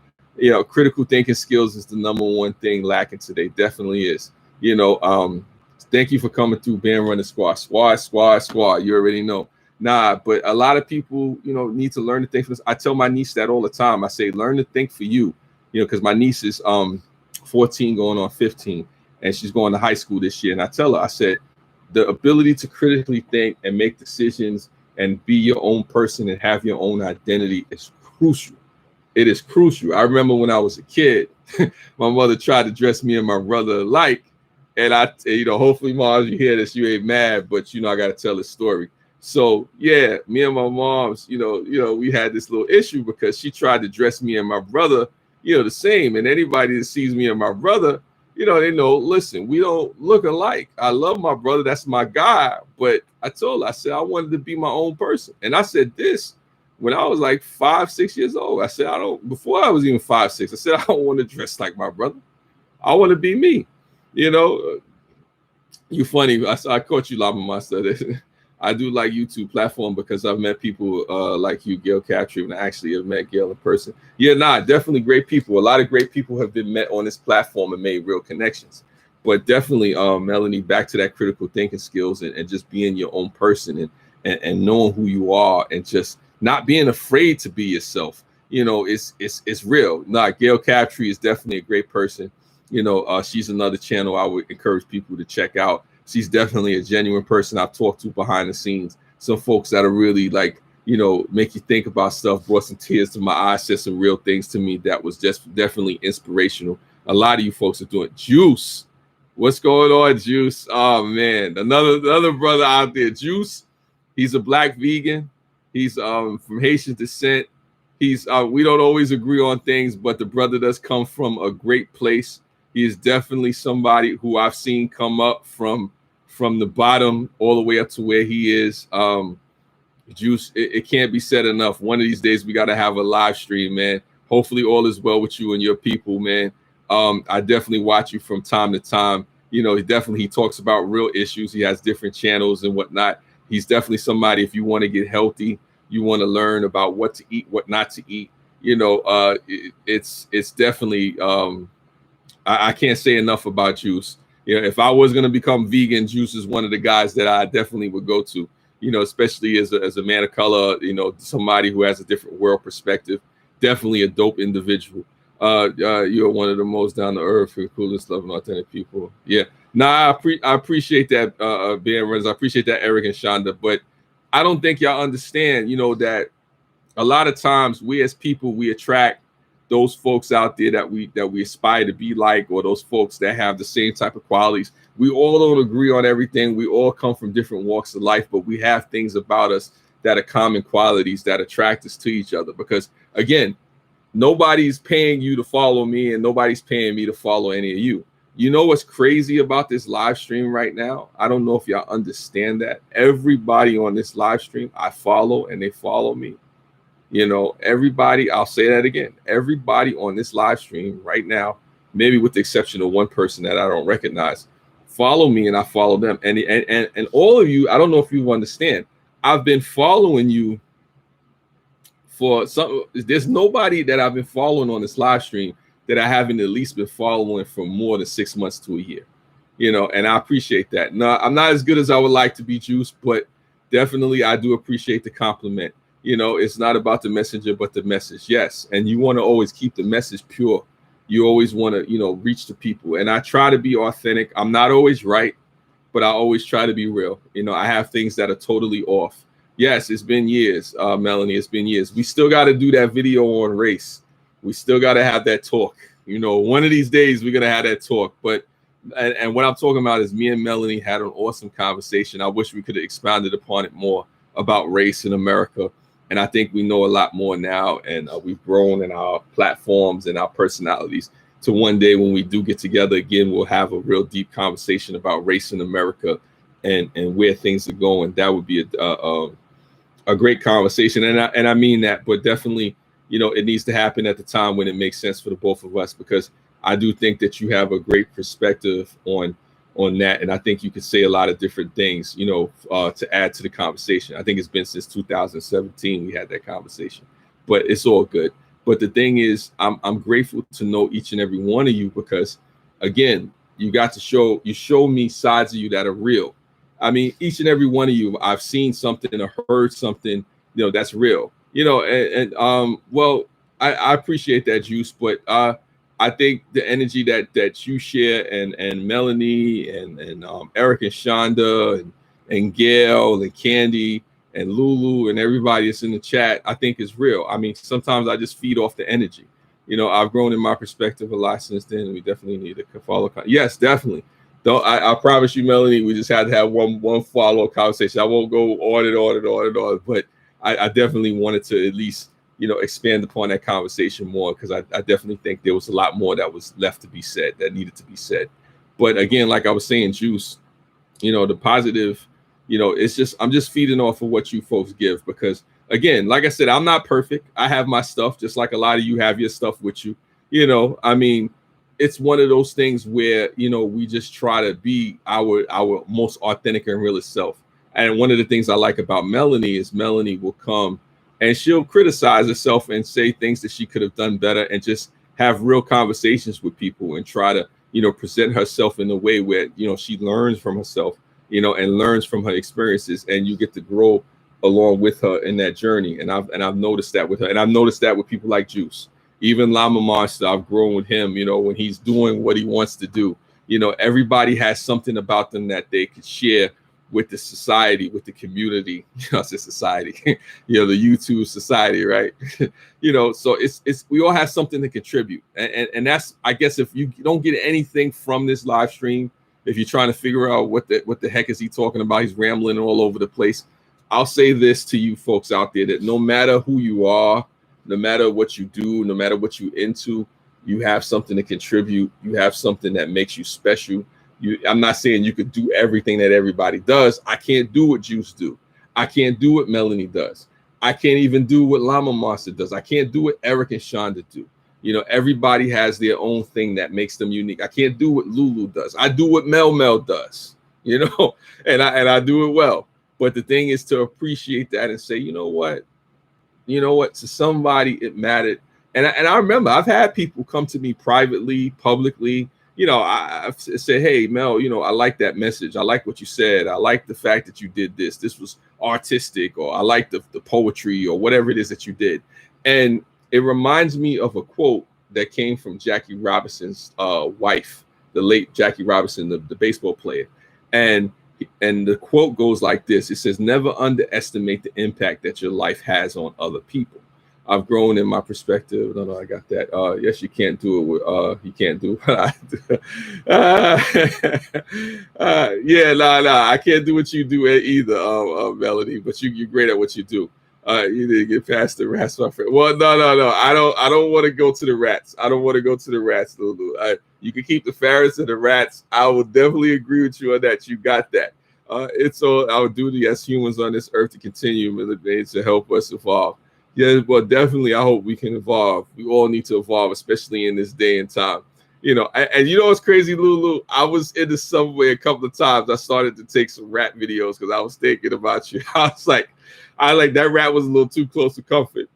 Critical thinking skills is the number one thing lacking today. Definitely is. Thank you for coming through, Band Runner Squad. Squad. You already know. Nah, but a lot of people, need to learn to think for this. I tell my niece that all the time. I say, learn to think for you. Because my niece is 14 going on 15, and she's going to high school this year. And I tell her, I said, the ability to critically think and make decisions and be your own person and have your own identity is crucial. It is crucial. I remember when I was a kid, my mother tried to dress me and my brother alike. And hopefully, Mom, you hear this, you ain't mad, but I got to tell this story. So yeah, me and my moms, we had this little issue because she tried to dress me and my brother, the same. And anybody that sees me and my brother, they know, listen, we don't look alike. I love my brother. That's my guy. But I told her, I said, I wanted to be my own person. And I said this when I was like 5, 6 years old. I said, before I was even 5, 6, I said, I don't want to dress like my brother. I want to be me. You funny. I caught you, Lava Monster. I do like YouTube platform because I've met people like you, Gail Catry, and I actually have met Gail in person. Yeah, nah, definitely great people. A lot of great people have been met on this platform and made real connections. But definitely, Melanie, back to that critical thinking skills and just being your own person and knowing who you are and just not being afraid to be yourself. You know, it's real. Nah, Gail Catry is definitely a great person. You know, she's another channel I would encourage people to check out. She's definitely a genuine person I've talked to behind the scenes. Some folks that are really like, you know, make you think about stuff, brought some tears to my eyes, said some real things to me that was just definitely inspirational. A lot of you folks are doing. Juice. What's going on, Juice? Oh man, another brother out there, Juice. He's a black vegan. He's from Haitian descent. He's we don't always agree on things, but the brother does come from a great place. He is definitely somebody who I've seen come up from the bottom all the way up to where he is. Juice, it can't be said enough. One of these days we got to have a live stream, man. Hopefully all is well with you and your people, man. I definitely watch you from time to time. You know, he talks about real issues. He has different channels and whatnot. He's definitely somebody, if you want to get healthy, you want to learn about what to eat, what not to eat. You know, it's definitely I can't say enough about Juice. You know, if I was going to become vegan, Juice is one of the guys that I definitely would go to. You know, especially as a man of color, you know, somebody who has a different world perspective. Definitely a dope individual. You're one of the most down to earth and coolest, loving, authentic people. Yeah. Nah, I appreciate that, Ben Renz. I appreciate that, Eric and Shonda. But I don't think y'all understand, you know, that a lot of times we as people, we attract those folks out there that we aspire to be like, or those folks that have the same type of qualities. We all don't agree on everything. We all come from different walks of life, but we have things about us that are common qualities that attract us to each other. Because again, nobody's paying you to follow me and nobody's paying me to follow any of you. You know what's crazy about this live stream right now? I don't know if y'all understand that. Everybody on this live stream I follow and they follow me. You know, everybody, I'll say that again, everybody on this live stream right now, maybe with the exception of one person that I don't recognize, follow me and I follow them. And all of you, I don't know if you understand, I've been following you for some. There's nobody that I've been following on this live stream that I haven't at least been following for more than 6 months to a year. You know, and I appreciate that. No, I'm not as good as I would like to be, Juice, but definitely I do appreciate the compliment. You know, it's not about the messenger, but the message. Yes. And you want to always keep the message pure. You always want to, you know, reach the people. And I try to be authentic. I'm not always right, but I always try to be real. You know, I have things that are totally off. Yes, it's been years, Melanie. It's been years. We still got to do that video on race. We still got to have that talk. You know, one of these days we're going to have that talk. But and what I'm talking about is me and Melanie had an awesome conversation. I wish we could have expounded upon it more about race in America. And I think we know a lot more now, and we've grown in our platforms and our personalities to one day when we do get together again, we'll have a real deep conversation about race in America and where things are going. That would be a great conversation. And I mean that, but definitely, you know, it needs to happen at the time when it makes sense for the both of us, because I do think that you have a great perspective on that. And I think you could say a lot of different things, you know, to add to the conversation. I think it's been since 2017 we had that conversation, but it's all good. But the thing is, I'm grateful to know each and every one of you, because again, you show me sides of you that are real. I mean, each and every one of you, I've seen something or heard something, you know, that's real, you know, well, I appreciate that, Juice, but I think the energy that you share and Melanie and Eric and Shonda and Gail and Candy and Lulu and everybody that's in the chat, I think is real. I mean, sometimes I just feed off the energy. You know, I've grown in my perspective a lot since then, and we definitely need to follow. Yes, definitely. Don't I promise you, Melanie, we just had to have one follow-up conversation. I won't go on, but I definitely wanted to at least, you know, expand upon that conversation more, because I definitely think there was a lot more that was left to be said, that needed to be said. But again, like I was saying, Juice, you know, the positive, you know, it's just, I'm just feeding off of what you folks give, because again, like I said, I'm not perfect. I have my stuff, just like a lot of you have your stuff with you. You know, I mean, it's one of those things where, you know, we just try to be our most authentic and realest self. And one of the things I like about Melanie is Melanie will come and she'll criticize herself and say things that she could have done better, and just have real conversations with people and try to, present herself in a way where, she learns from herself, and learns from her experiences, and you get to grow along with her in that journey. And I've noticed that with her, and I've noticed that with people like Juice, even Llama Monster. I've grown with him, when he's doing what he wants to do. Everybody has something about them that they could share with the society, with the community. I said society, the YouTube society, right? So it's we all have something to contribute, and that's, I guess, if you don't get anything from this live stream, if you're trying to figure out what the heck is he talking about, he's rambling all over the place. I'll say this to you folks out there, that no matter who you are, no matter what you do, no matter what you're into, you have something to contribute. You have something that makes you special. I'm not saying you could do everything that everybody does. I can't do what Juice do. I can't do what Melanie does. I can't even do what Llama Monster does. I can't do what Eric and Shonda do. Everybody has their own thing that makes them unique. I can't do what Lulu does. I do what Mel does, and I do it well. But the thing is to appreciate that and say, you know what, to somebody it mattered. And I remember I've had people come to me privately, publicly. I've said, hey, Mel, I like that message. I like what you said. I like the fact that you did this. This was artistic, or I like the poetry, or whatever it is that you did. And it reminds me of a quote that came from Jackie Robinson's wife, the late Jackie Robinson, the baseball player. And the quote goes like this. It says, never underestimate the impact that your life has on other people. I've grown in my perspective. No, I got that. Yes, you can't do it with you can't do what I do. I can't do what you do either, Melody, but you're great at what you do. You didn't get past the rats, my friend. Well, no. I don't want to go to the rats. I don't want to go to the rats, Lulu. You can keep the ferrets and the rats. I will definitely agree with you on that. You got that. It's all our duty as humans on this earth to continue to help us evolve. Yeah, well, definitely. I hope we can evolve. We all need to evolve, especially in this day and time. And what's crazy, Lulu? I was in the subway a couple of times. I started to take some rat videos because I was thinking about you. I was like, that rat was a little too close to comfort.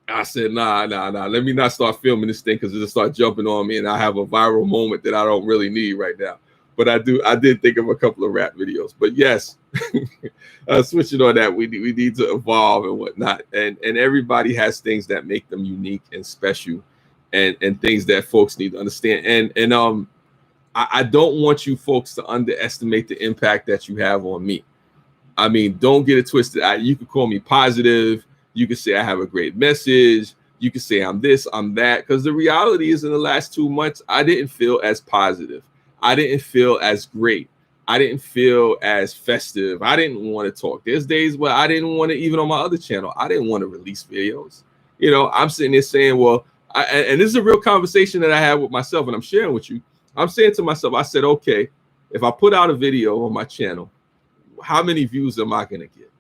I said, nah. Let me not start filming this thing because it'll start jumping on me, and I have a viral moment that I don't really need right now. But I did think of a couple of rap videos. But yes, switching on that, we need to evolve and whatnot. And everybody has things that make them unique and special, and things that folks need to understand. And I don't want you folks to underestimate the impact that you have on me. I mean, don't get it twisted. You could call me positive. You could say I have a great message. You could say I'm this, I'm that. Because the reality is, in the last 2 months, I didn't feel as positive. I didn't feel as great. I didn't feel as festive. I didn't want to talk. There's days where I didn't want to, even on my other channel, I didn't want to release videos. I'm sitting there saying, well, and this is a real conversation that I had with myself, and I'm sharing with you. I'm saying to myself, I said, okay, if I put out a video on my channel, how many views am I going to get?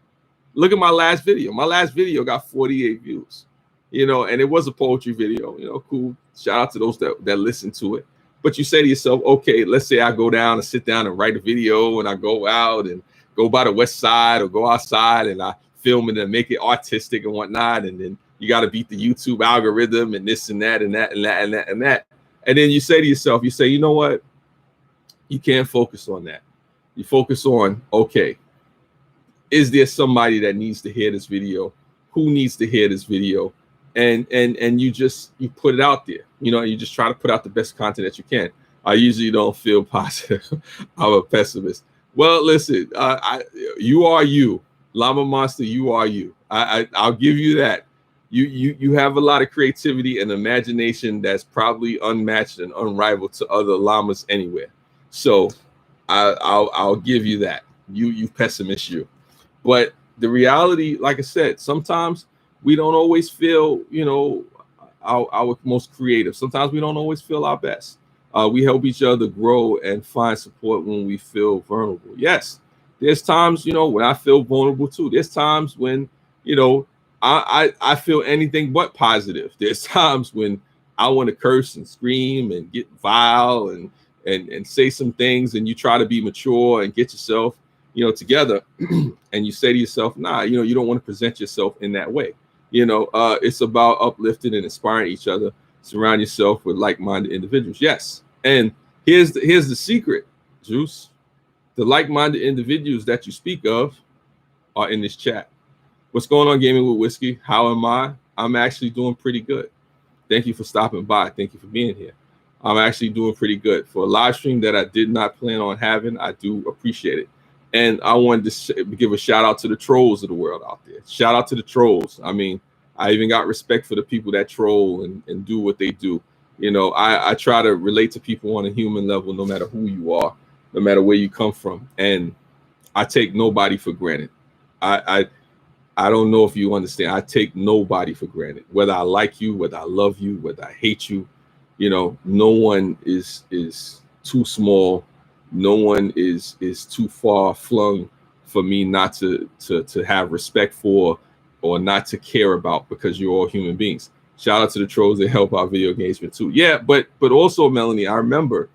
Look at my last video. My last video got 48 views, and it was a poetry video, cool. Shout out to those that listen to it. But you say to yourself, okay, let's say I go down and sit down and write a video, and I go out and go by the west side or go outside and I film it and make it artistic and whatnot. And then you got to beat the YouTube algorithm and this and that and that and that and that and that. And then you say to yourself, you know what? You can't focus on that. You focus on, okay, is there somebody that needs to hear this video? Who needs to hear this video? And you put it out there, you just try to put out the best content that you can. I usually don't feel positive. I'm a pessimist. Well, listen, you are you, Llama Monster. You are you. I'll give you that. You have a lot of creativity and imagination that's probably unmatched and unrivaled to other llamas anywhere. So I'll give you that. You pessimist, you. But the reality, like I said, sometimes we don't always feel, our most creative. Sometimes we don't always feel our best. We help each other grow and find support when we feel vulnerable. Yes, there's times, when I feel vulnerable too. There's times when, I feel anything but positive. There's times when I want to curse and scream and get vile and say some things, and you try to be mature and get yourself. together, and you say to yourself, nah, you don't want to present yourself in that way. It's about uplifting and inspiring each other. Surround yourself with like-minded individuals. Yes. And here's the secret, Juice. The like-minded individuals that you speak of are in this chat. What's going on, Gaming with Whiskey? How am I? I'm actually doing pretty good. Thank you for stopping by. Thank you for being here. I'm actually doing pretty good. For a live stream that I did not plan on having, I do appreciate it. And I wanted to give a shout out to the trolls of the world out there. Shout out to the trolls. I mean, I even got respect for the people that troll and do what they do. I try to relate to people on a human level, no matter who you are, no matter where you come from. And I take nobody for granted. I don't know if you understand. I take nobody for granted. Whether I like you, whether I love you, whether I hate you, no one is too small. No one is too far flung for me not to have respect for or not to care about, because you're all human beings. Shout out to the trolls that help our video engagement too. Yeah, but also, Melanie, I remember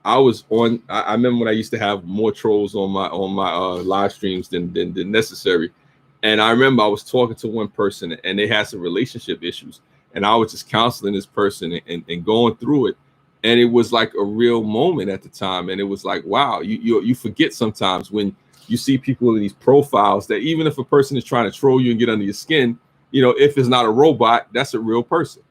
I remember when I used to have more trolls on my live streams than necessary. And I remember I was talking to one person and they had some relationship issues, and I was just counseling this person and going through it. And it was like a real moment at the time. And it was like, wow, you forget sometimes when you see people in these profiles that even if a person is trying to troll you and get under your skin, if it's not a robot, that's a real person,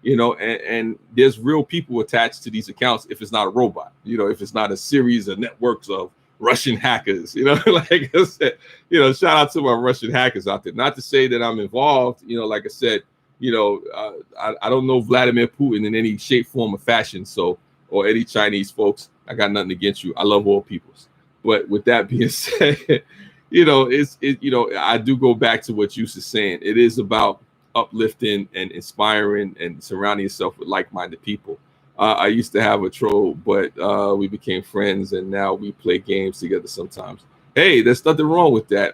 and there's real people attached to these accounts if it's not a robot, if it's not a series of networks of Russian hackers, like I said, shout out to my Russian hackers out there. Not to say that I'm involved, like I said, I don't know Vladimir Putin in any shape, form, or fashion. So, or any Chinese folks, I got nothing against you. I love all peoples. But with that being said, I do go back to what you were saying. It is about uplifting and inspiring and surrounding yourself with like-minded people. I used to have a troll, but we became friends, and now we play games together sometimes. Hey, there's nothing wrong with that.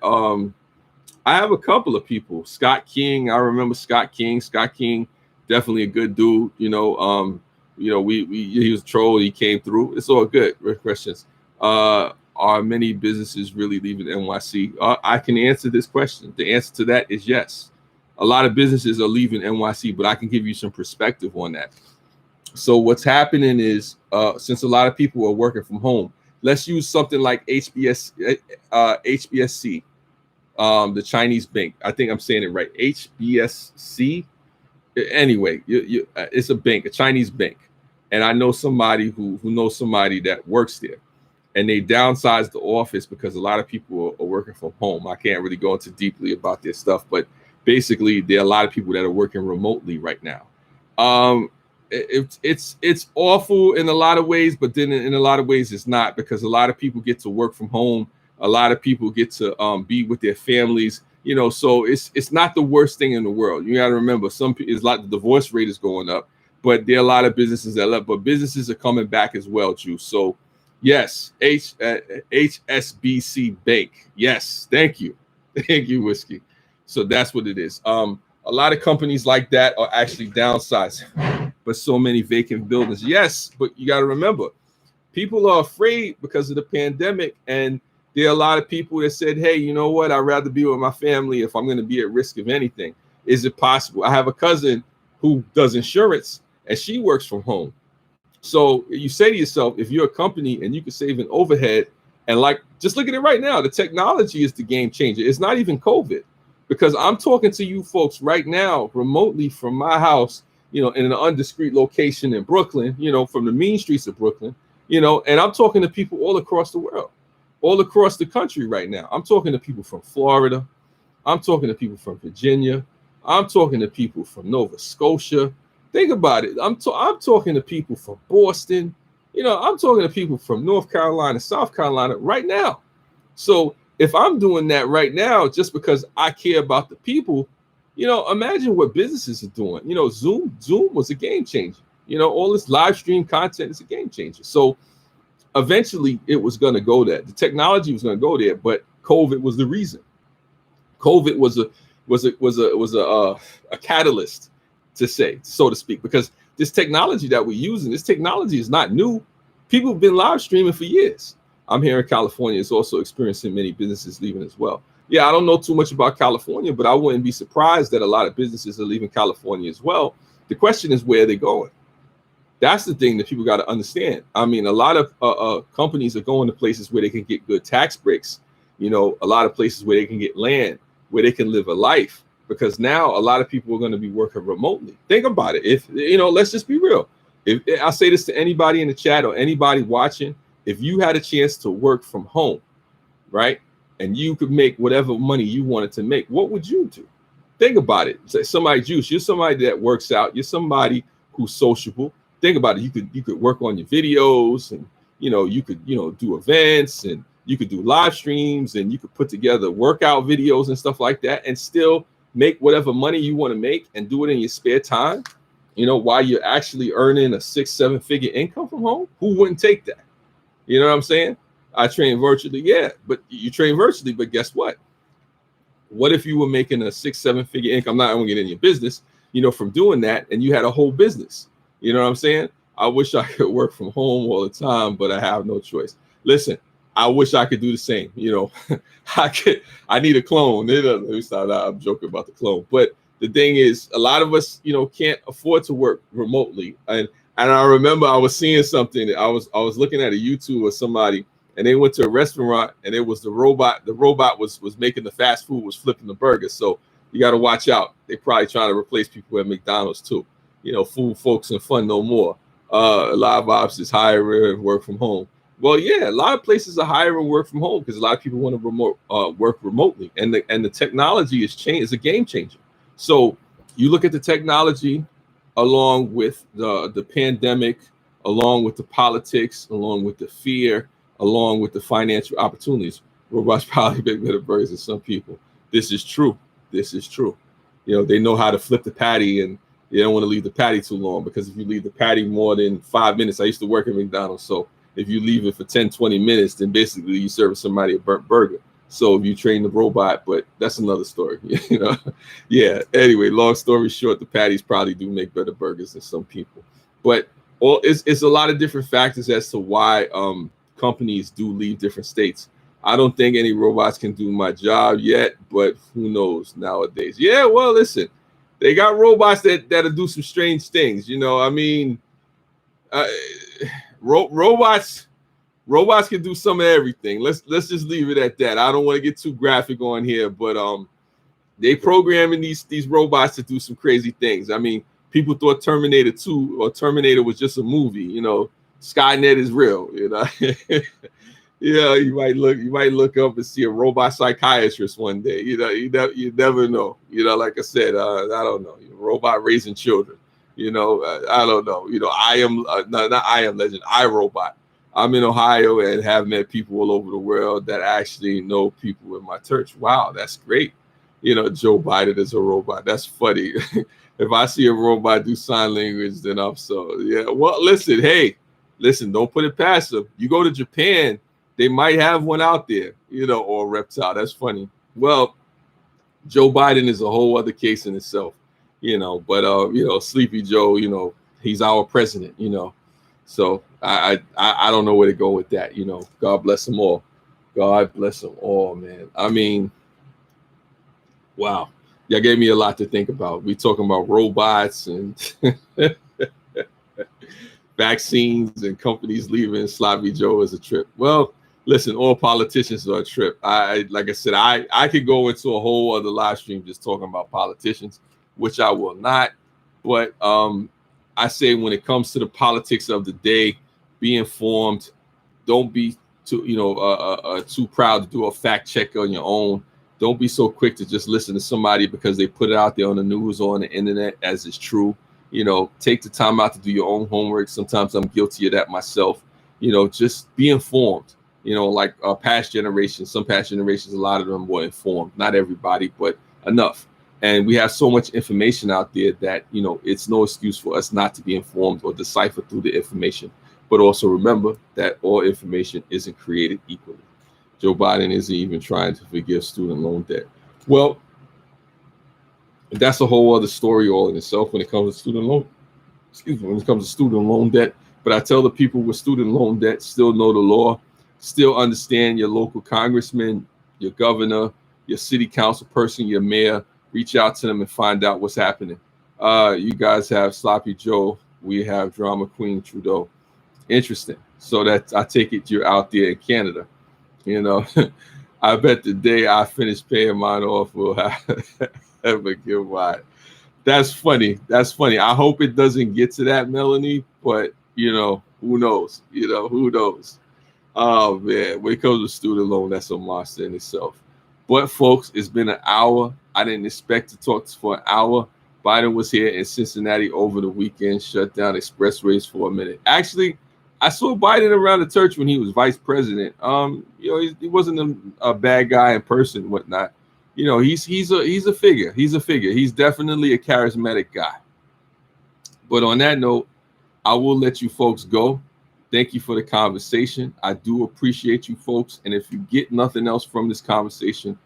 I have a couple of people. Scott King, I remember Scott King. Scott King, definitely a good dude. He was a troll. He came through. It's all good. Questions. Are many businesses really leaving NYC? I can answer this question. The answer to that is yes. A lot of businesses are leaving NYC, but I can give you some perspective on that. So what's happening is, since a lot of people are working from home, let's use something like HBSC, the Chinese bank. I think I'm saying it right. HBSC. Anyway, it's a bank, a Chinese bank. And I know somebody who knows somebody that works there. And they downsized the office because a lot of people are working from home. I can't really go into deeply about their stuff, but basically there are a lot of people that are working remotely right now. It's awful in a lot of ways, but then in a lot of ways it's not, because a lot of people get to work from home. A lot of people get to be with their families, so it's not the worst thing in the world. You got to remember, it's like the divorce rate is going up, but there are a lot of businesses that left, but businesses are coming back as well, Juice. So yes, HSBC Bank. Yes, thank you, Whiskey. So that's what it is. A lot of companies like that are actually downsizing, but so many vacant buildings. Yes, but you got to remember, people are afraid because of the pandemic, and there are a lot of people that said, hey, you know what? I'd rather be with my family if I'm going to be at risk of anything. Is it possible? I have a cousin who does insurance, and she works from home. So you say to yourself, if you're a company and you can save an overhead, and just look at it right now, the technology is the game changer. It's not even COVID, because I'm talking to you folks right now remotely from my house, in an undiscreet location in Brooklyn, from the mean streets of Brooklyn, and I'm talking to people all across the world, all across the country right now. I'm talking to people from Florida. I'm talking to people from Virginia. I'm talking to people from Nova Scotia. Think about it. I'm talking to people from Boston. I'm talking to people from North Carolina, South Carolina right now. So if I'm doing that right now, just because I care about the people, imagine what businesses are doing. Zoom was a game changer. All this live stream content is a game changer. So eventually it was going to go there. The technology was going to go there, but COVID was the reason. COVID was a catalyst, to say, so to speak, because this technology that we're using, this technology is not new. People have been live streaming for years. I'm here in California. It's also experiencing many businesses leaving as well. Yeah, I don't know too much about California, but I wouldn't be surprised that a lot of businesses are leaving California as well. The question is, where are they going? That's the thing that people got to understand. I mean, a lot of companies are going to places where they can get good tax breaks. You know, a lot of places where they can get land, where they can live a life. Because now a lot of people are going to be working remotely. Think about it. If, you know, let's just be real. If I say this to anybody in the chat or anybody watching, if you had a chance to work from home, right, and you could make whatever money you wanted to make, what would you do? Think about it. Say somebody, Juice, you're somebody that works out. You're somebody who's sociable. Think about it. You could work on your videos, and you could do events, and you could do live streams, and you could put together workout videos and stuff like that, and still make whatever money you want to make and do it in your spare time. While you're actually earning a 6-7 figure income from home. Who wouldn't take that? You know what I'm saying? I train virtually, yeah, but you train virtually, but guess what? What if you were making a 6-7 figure income? I'm not going to get in your business, from doing that, and you had a whole business. You know what I'm saying? I wish I could work from home all the time, but I have no choice. Listen, I wish I could do the same. I need a clone. Let me stop. I'm joking about the clone, but the thing is, a lot of us, can't afford to work remotely. And I remember I was seeing something. I was looking at a YouTube of somebody, and they went to a restaurant, and it was the robot. The robot was making the fast food, was flipping the burgers. So you got to watch out. They probably trying to replace people at McDonald's too. Food, folks, and fun no more. A lot of options, hire and work from home. Well, yeah, a lot of places are hiring work from home because a lot of people want to work remotely, and the technology is changed. It's a game changer. So you look at the technology, along with the pandemic, along with the politics, along with the fear, along with the financial opportunities. Robots probably make better burgers than some people. This is true. This is true. They know how to flip the patty, and they don't want to leave the patty too long, because if you leave the patty more than 5 minutes, I used to work at McDonald's. So if you leave it for 10, 20 minutes, then basically you serve somebody a burnt burger. So if you train the robot, but that's another story, Yeah. Anyway, long story short, the patties probably do make better burgers than some people. But it's a lot of different factors as to why companies do leave different states. I don't think any robots can do my job yet, but who knows nowadays? Yeah, well, listen. They got robots that'll do some strange things, I mean, robots can do some of everything. Let's just leave it at that. I don't want to get too graphic on here, but they programming these robots to do some crazy things. I mean, people thought Terminator 2 or Terminator was just a movie. Skynet is real. Yeah, you might look up and see a robot psychiatrist one day. You never know. Like I said, I don't know. Robot raising children. I don't know. I am not I am legend. iRobot. I'm in Ohio and have met people all over the world that actually know people in my church. Wow, that's great. Joe Biden is a robot. That's funny. If I see a robot do sign language, then I'm so yeah. Well, listen. Don't put it past them. You go to Japan. They might have one out there, or a reptile. That's funny. Well, Joe Biden is a whole other case in itself, but Sleepy Joe, he's our president, So I don't know where to go with that, God bless them all. God bless them all, man. I mean, wow. Y'all gave me a lot to think about. We talking about robots and vaccines and companies leaving. Sloppy Joe is a trip. Well, listen, all politicians are a trip. Like I said, I could go into a whole other live stream just talking about politicians, which I will not. But I say when it comes to the politics of the day, be informed. Don't be too proud to do a fact check on your own. Don't be so quick to just listen to somebody because they put it out there on the news or on the internet as it's true. Take the time out to do your own homework. Sometimes I'm guilty of that myself. Just be informed. Like past generations, some past generations, a lot of them were informed. Not everybody, but enough. And we have so much information out there that, it's no excuse for us not to be informed or decipher through the information. But also remember that all information isn't created equally. Joe Biden isn't even trying to forgive student loan debt. Well, that's a whole other story all in itself when it comes to student loan. When it comes to student loan debt. But I tell the people with student loan debt still know the law. Still understand your local congressman, your governor, your city council person, your mayor. Reach out to them and find out what's happening. You guys have Sloppy Joe. We have Drama Queen Trudeau. Interesting. So that I take it you're out there in Canada. You know, I bet the day I finish paying mine off, we'll have a good ride. That's funny. That's funny. I hope it doesn't get to that, Melanie. But who knows? Who knows? Oh man, when it comes to student loan, that's a monster in itself. But folks, it's been an hour. I didn't expect to talk for an hour. Biden was here in Cincinnati over the weekend, shut down expressways for a minute. Actually, I saw Biden around the church when he was vice president. He wasn't a bad guy in person, whatnot. He's a figure. He's a figure. He's definitely a charismatic guy. But on that note, I will let you folks go. Thank you for the conversation. I do appreciate you folks. And if you get nothing else from this conversation,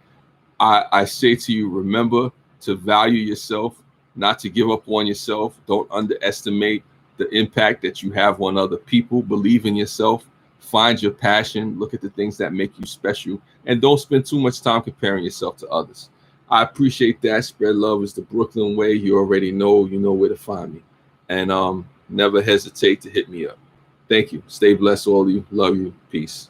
I say to you, remember to value yourself, not to give up on yourself. Don't underestimate the impact that you have on other people. Believe in yourself. Find your passion. Look at the things that make you special. And don't spend too much time comparing yourself to others. I appreciate that. Spread love is the Brooklyn way. You already know. You know where to find me. And never hesitate to hit me up. Thank you. Stay blessed, all of you. Love you. Peace.